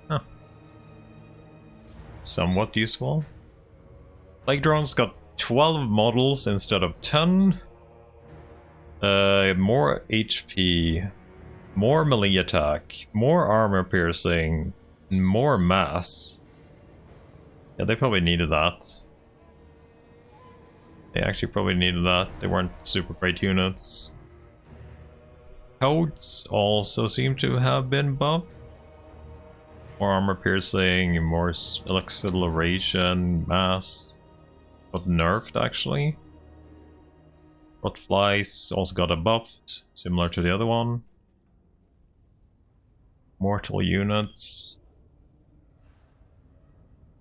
Huh. Somewhat useful. Plague drones got 12 models instead of 10. More HP. More melee attack. More armor piercing. And more mass. Yeah, they probably needed that. They actually probably needed that. They weren't super great units. Coats also seem to have been buffed. More armor piercing, more acceleration, mass. Got nerfed actually. Rotflies also got a buff, similar to the other one. Mortal units.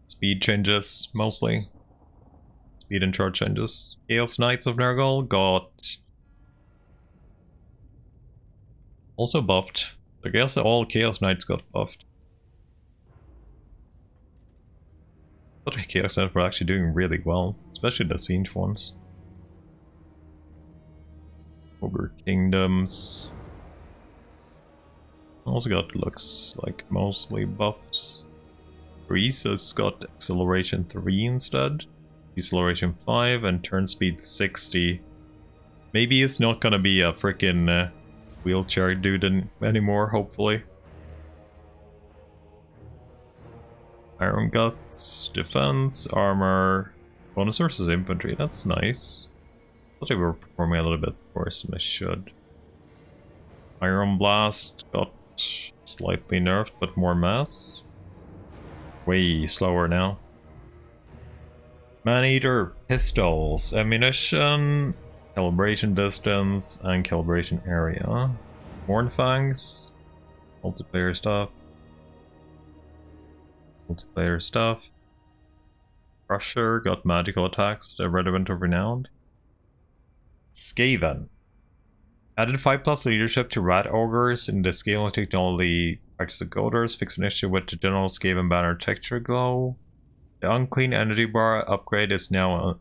Speed changes, mostly. Speed and charge changes. Chaos Knights of Nurgle got... also buffed. I guess all Chaos Knights got buffed. I thought Chaos Knights were actually doing really well, especially the Siege ones. Ogre Kingdoms. Also got, looks like, mostly buffs. Greece has got acceleration 3 instead. Deceleration 5 and turn speed 60. Maybe it's not gonna be a freaking wheelchair dude anymore, hopefully. Iron Guts, defense, armor, bonus versus infantry, that's nice. I thought they were performing a little bit worse than they should. Iron Blast got slightly nerfed, but more mass. way slower now. Man-eater pistols, ammunition, calibration distance, and calibration area. Mornfangs, multiplayer stuff. Multiplayer stuff. Crusher got magical attacks, the Redevant of Renowned. Skaven. Added 5+ leadership to Rat Ogres in the scaling technology practice of Goders. Fix an issue with the general Skaven banner texture glow. The unclean energy bar upgrade is now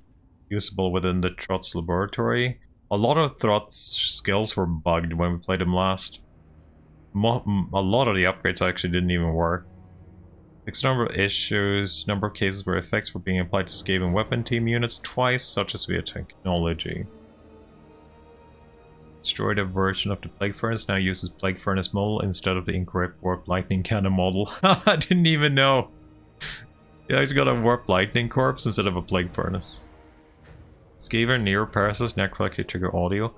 usable within the Trot's laboratory. A lot of Trot's skills were bugged when we played them last. A lot of the upgrades actually didn't even work. Fixed number of issues, number of cases where effects were being applied to Skaven weapon team units twice, such as via technology. Destroyed a version of the Plague Furnace, now uses Plague Furnace model instead of the incorrect Warp Lightning Cannon model. I didn't even know! Yeah, I just got a Warp Lightning Corpse instead of a Plague Furnace. Skaven Neo Parasis Necrolectic Trigger Audio.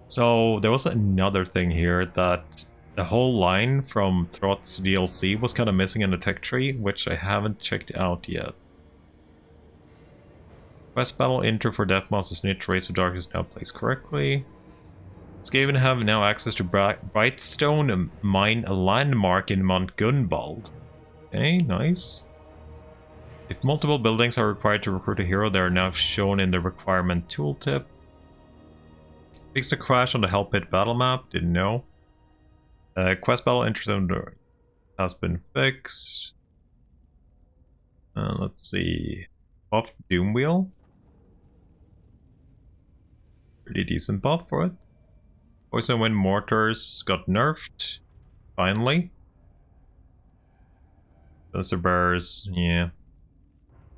So there was another thing here that the whole line from Trot's DLC was kind of missing in the tech tree, which I haven't checked out yet. Quest Battle Intro for Deathmouse Snitch Race of Darkness now plays correctly. Skaven have now access to Brightstone Mine, a landmark in Mount Gunvald. Okay, nice. If multiple buildings are required to recruit a hero, they are now shown in the requirement tooltip. Fix the crash on the Hell Pit battle map, didn't know. Quest Battle Intro has been fixed. Let's see. Buff Doom Wheel. Pretty decent buff for it. Poison Wind Mortars got nerfed. Finally. Sensor Bearers, yeah.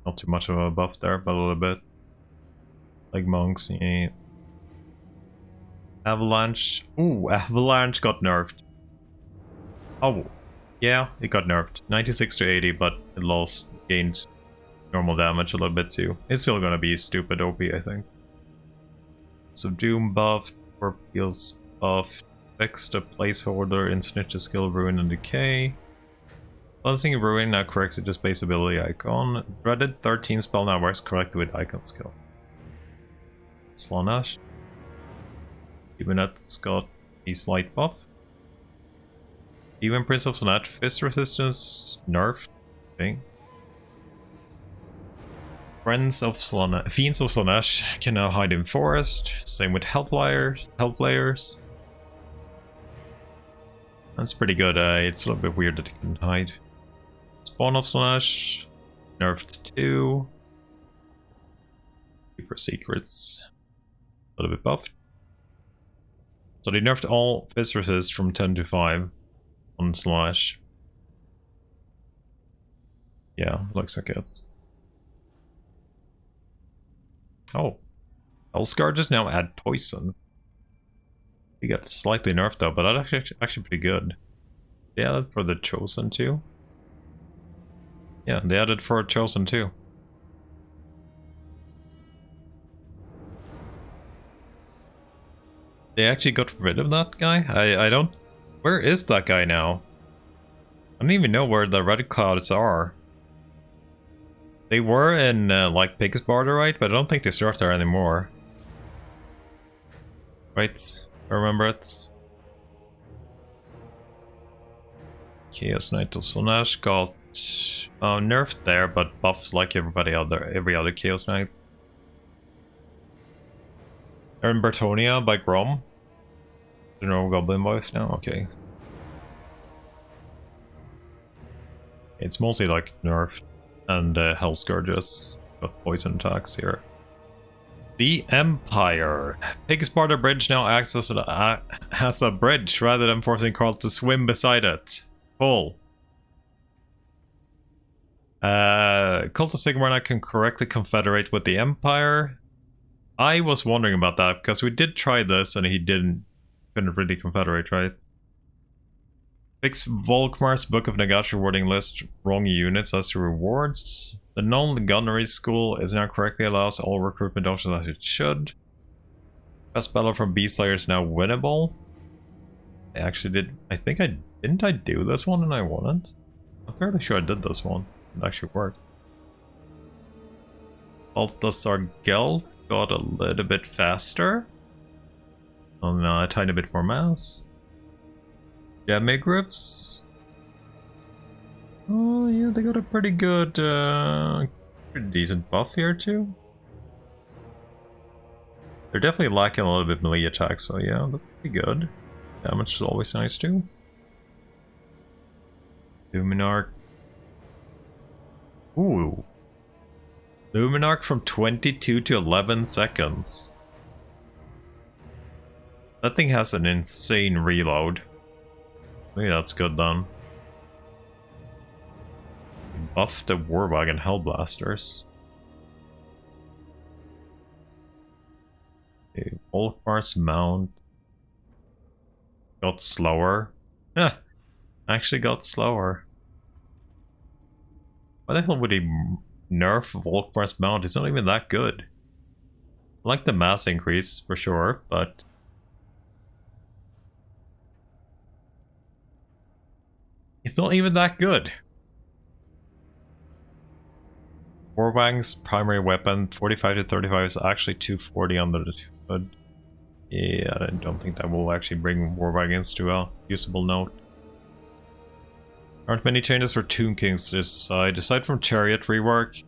Not too much of a buff there, but a little bit. Like monks, yeah. Avalanche. Ooh, Avalanche got nerfed. Oh, yeah, it got nerfed. 96 to 80, but it gained normal damage a little bit too. It's still gonna be stupid OP, I think. Subdoom buff, Warp Heals buff, fixed a placeholder in Snitch's skill Ruin and Decay. Balancing Ruin now corrects it just base ability icon. Dreaded 13 spell now works correctly with icon skill. Slaanesh. Even that's got a slight buff. Even Prince of Slaanesh, fist resistance nerfed. Okay. Fiends of Slaanesh can now hide in forest. Same with Hellplayers. That's pretty good. It's a little bit weird that it can hide. Spawn of Slaanesh nerfed too. Keeper Secrets a little bit buffed. So they nerfed all fist resist from 10 to 5 on Slaanesh. Yeah, looks like it. Oh, Hellscar just now add poison. He got slightly nerfed though, but that's actually pretty good. They added for the Chosen too. Yeah, they added for Chosen too. They actually got rid of that guy? I don't... Where is that guy now? I don't even know where the red clouds are. They were in like Pig's Border, right? But I don't think they start there anymore. Right? I remember it. Chaos Knight of Slaanesh got nerfed there, but buffed like every other Chaos Knight. They're in Bertonia by Grom. General Goblin voice now? Okay. It's mostly like nerfed. And Hell Scourges got poison attacks here. The Empire. Pig's Border Bridge now acts as a bridge rather than forcing Carl to swim beside it. Full. Cult of Sigmarna can correctly confederate with the Empire. I was wondering about that because we did try this and he couldn't really confederate, right? Fix Volkmar's Book of Nagash rewarding list wrong units as rewards. The non-gunnery school is now correctly allows all recruitment options as it should. Best battle from Beast Slayer is now winnable. I actually did. I think didn't I do this one and I won it? I'm fairly sure I did this one. It actually worked. Balthasar Gelt got a little bit faster. Oh no, a tiny bit more mass. Gemme grips. Oh yeah, they got a pretty good, pretty decent buff here too. They're definitely lacking a little bit melee attacks, so yeah, that's pretty good. Damage is always nice too. Luminarch. Ooh. Luminarch from 22 to 11 seconds. That thing has an insane reload. Maybe that's good then. Buff the Warwagon Hellblasters. Okay, Volkmar's mount got slower. Actually got slower. Why the hell would he nerf Volkmar's mount? It's not even that good. I like the mass increase for sure, but it's not even that good. Warwag's primary weapon, 45 to 35, is actually 240 under the hood. Yeah, I don't think that will actually bring Warwagons to a usable note. Aren't many changes for Tomb Kings this side, aside from Chariot rework.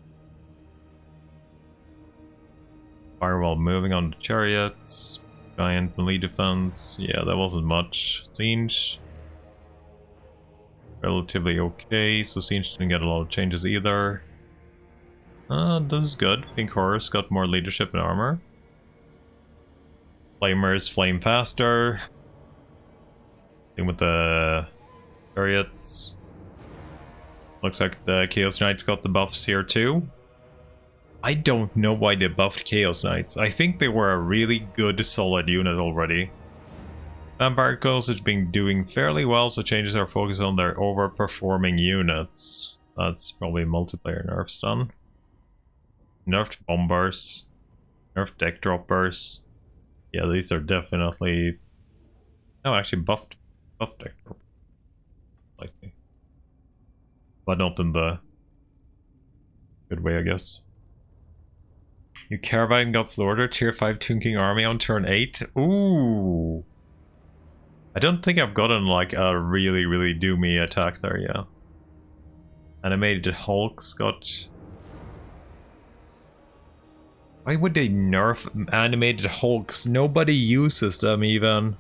Firewall moving on the Chariots. Giant melee defense. Yeah, that wasn't much. Siege. Relatively okay, so Siege didn't get a lot of changes either. This is good. Pink Horse got more leadership and armor. Flamers flame faster. Same with the Chariots. Looks like the Chaos Knights got the buffs here too. I don't know why they buffed Chaos Knights. I think they were a really good solid unit already. Vampire Coast has been doing fairly well, so changes are focused on their overperforming units. That's probably multiplayer nerfs done. Nerfed bombers. Nerfed deck droppers. Yeah, these are definitely... No, actually buffed deck droppers. Likely. But not in the good way, I guess. Your Caravan got slaughtered. Tier 5 Tomb King army on turn 8. Ooh. I don't think I've gotten like a really, really doomy attack there, yeah. Animated Hulks got... Why would they nerf animated Hulks? Nobody uses them even.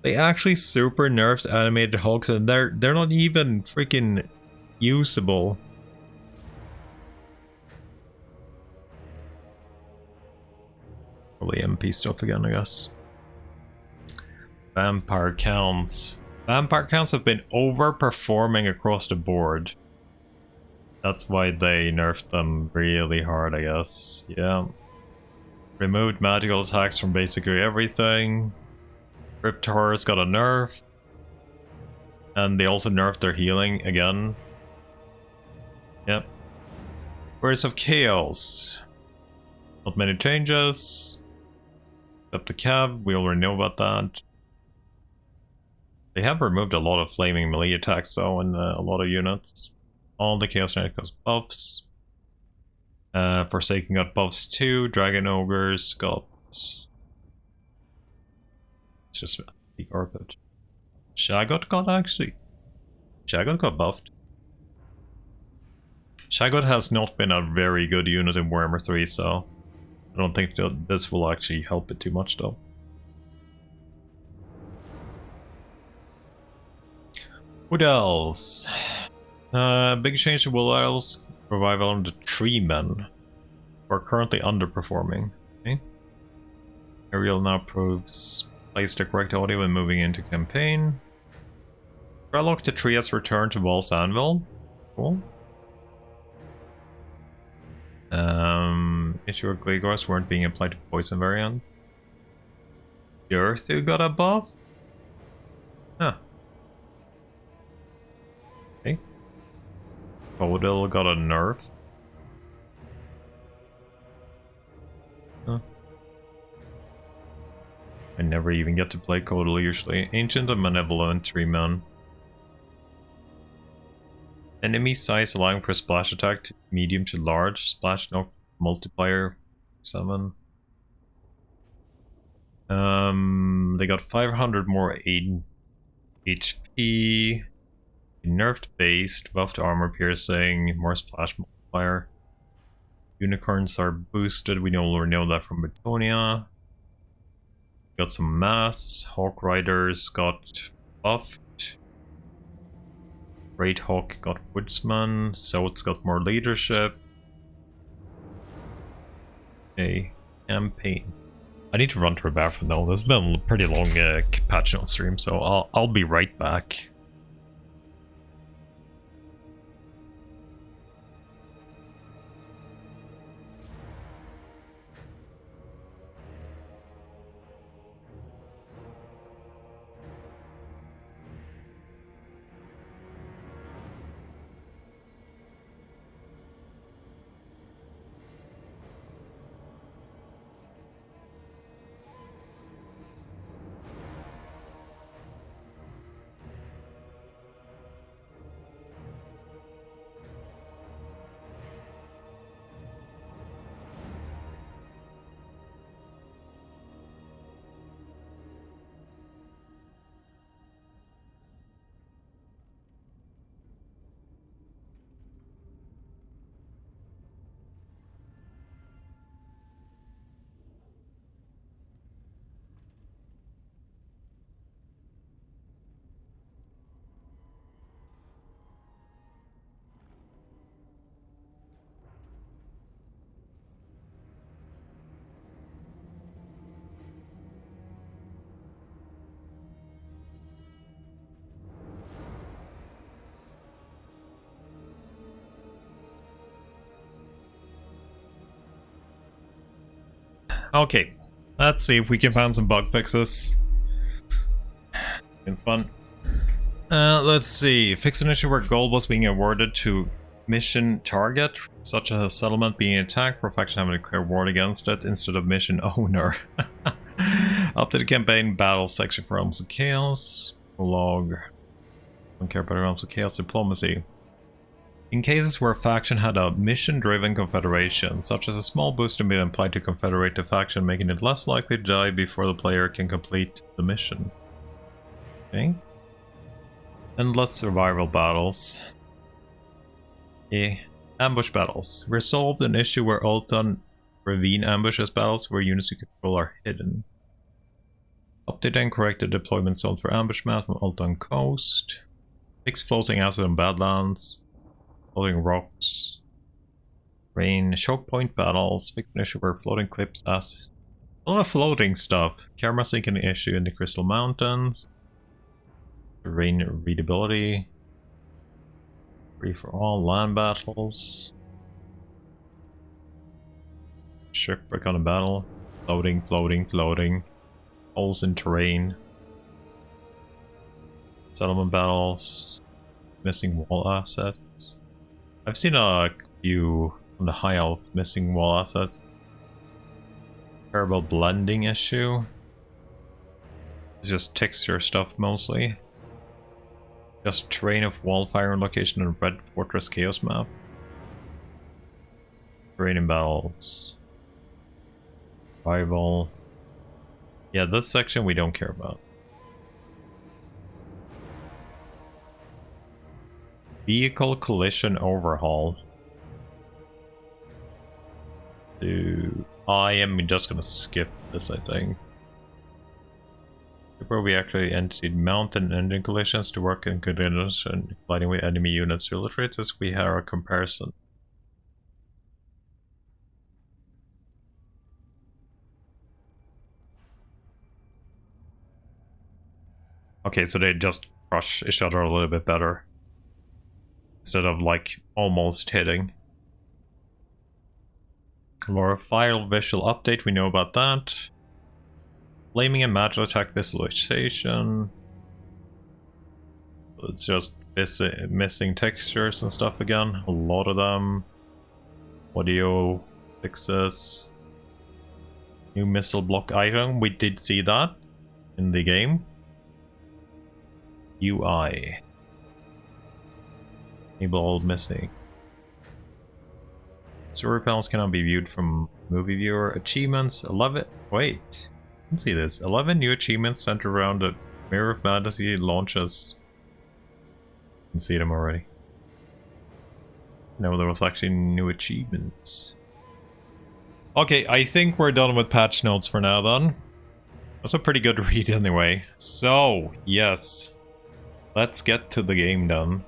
They actually super nerfed animated Hulks and they're not even freaking usable. Probably MP stuff again, I guess. Vampire counts. Vampire counts have been overperforming across the board. That's why they nerfed them really hard, I guess. Yeah. Removed magical attacks from basically everything. Ripped Horrors got a nerf. And they also nerfed their healing again. Yep. Words of Chaos. Not many changes. Except the cab, we already know about that. They have removed a lot of flaming melee attacks though in a lot of units. All the Chaos Knight goes buffs. Forsaken got buffs too. Dragon Ogres got... It's just the garbage. Shagot got actually... Shagot got buffed. Shagot has not been a very good unit in Warhammer 3, so... I don't think that this will actually help it too much though. What else? Big change to Will Elves. Revival on the Tree Men. Who are currently underperforming. Okay. Ariel now proves place the correct audio when moving into campaign. Trelloc the Tree has returned to Wall's Anvil. Cool. Issue Glegors weren't being applied to poison variant. Earth got a buff? Huh. Okay. Codil got a nerf. Huh. I never even get to play Codil usually. Ancient and Malevolent 3 men. Enemy size allowing for splash attack to medium to large. Splash knock multiplier 7. They got 500 more HP. Nerfed based, buffed armor piercing, more splash multiplier. Unicorns are boosted, we already know that from Betonia. Got some mass. Hawk Riders got buffed. Great Hawk got Woodsman. Zoats got more leadership. Okay, campaign. I need to run to a bathroom though. This has been a pretty long patch note stream, so I'll be right back. Okay, let's see if we can find some bug fixes. It's fun. Let's see. Fix an issue where gold was being awarded to mission target, such as a settlement being attacked for faction having a clear ward against it instead of mission owner. Up to the campaign battle section for Realms of Chaos. Log. Don't care about Realms of Chaos diplomacy. In cases where a faction had a mission-driven confederation, such as a small booster being applied to confederate the faction, making it less likely to die before the player can complete the mission. Okay. Endless survival battles. Ambush battles. Resolved an issue where Ultan Ravine ambushes battles where units you control are hidden. Update and correct the deployment zone for ambush map from Ultan Coast. Fix floating acid on Badlands. Floating rocks. Rain. Choke point battles. Fix an issue where floating clips as a lot of floating stuff. Camera sync an issue in the Crystal Mountains. Rain readability. Free for all land battles. Shipwreck on a battle. Floating, floating, floating. Holes in terrain. Settlement battles. Missing wall assets. I've seen a few on the high elf missing wall assets. Terrible blending issue. It's just texture stuff mostly. Just terrain of wall fire location on Red Fortress Chaos map. Terrain in battles. Rival. Yeah, this section we don't care about. Vehicle collision overhaul. I am just gonna skip this, I think. Where we actually entered mountain engine collisions to work in conjunction, colliding with enemy units to illustrate this, we have a comparison. Okay, so they just crush each other a little bit better. Instead of like almost hitting. More file visual update, we know about that. Flaming and magic attack visualization. It's just missing textures and stuff again. A lot of them. Audio fixes. New missile block item. We did see that in the game. UI. Enable missing. Story panels cannot be viewed from movie viewer. Achievements 11. Wait, let's see this. 11 new achievements centered around the Mirror of Fantasy launches. I can see them already. No, there was actually new achievements. Okay, I think we're done with patch notes for now then. That's a pretty good read anyway. So, yes. Let's get to the game done.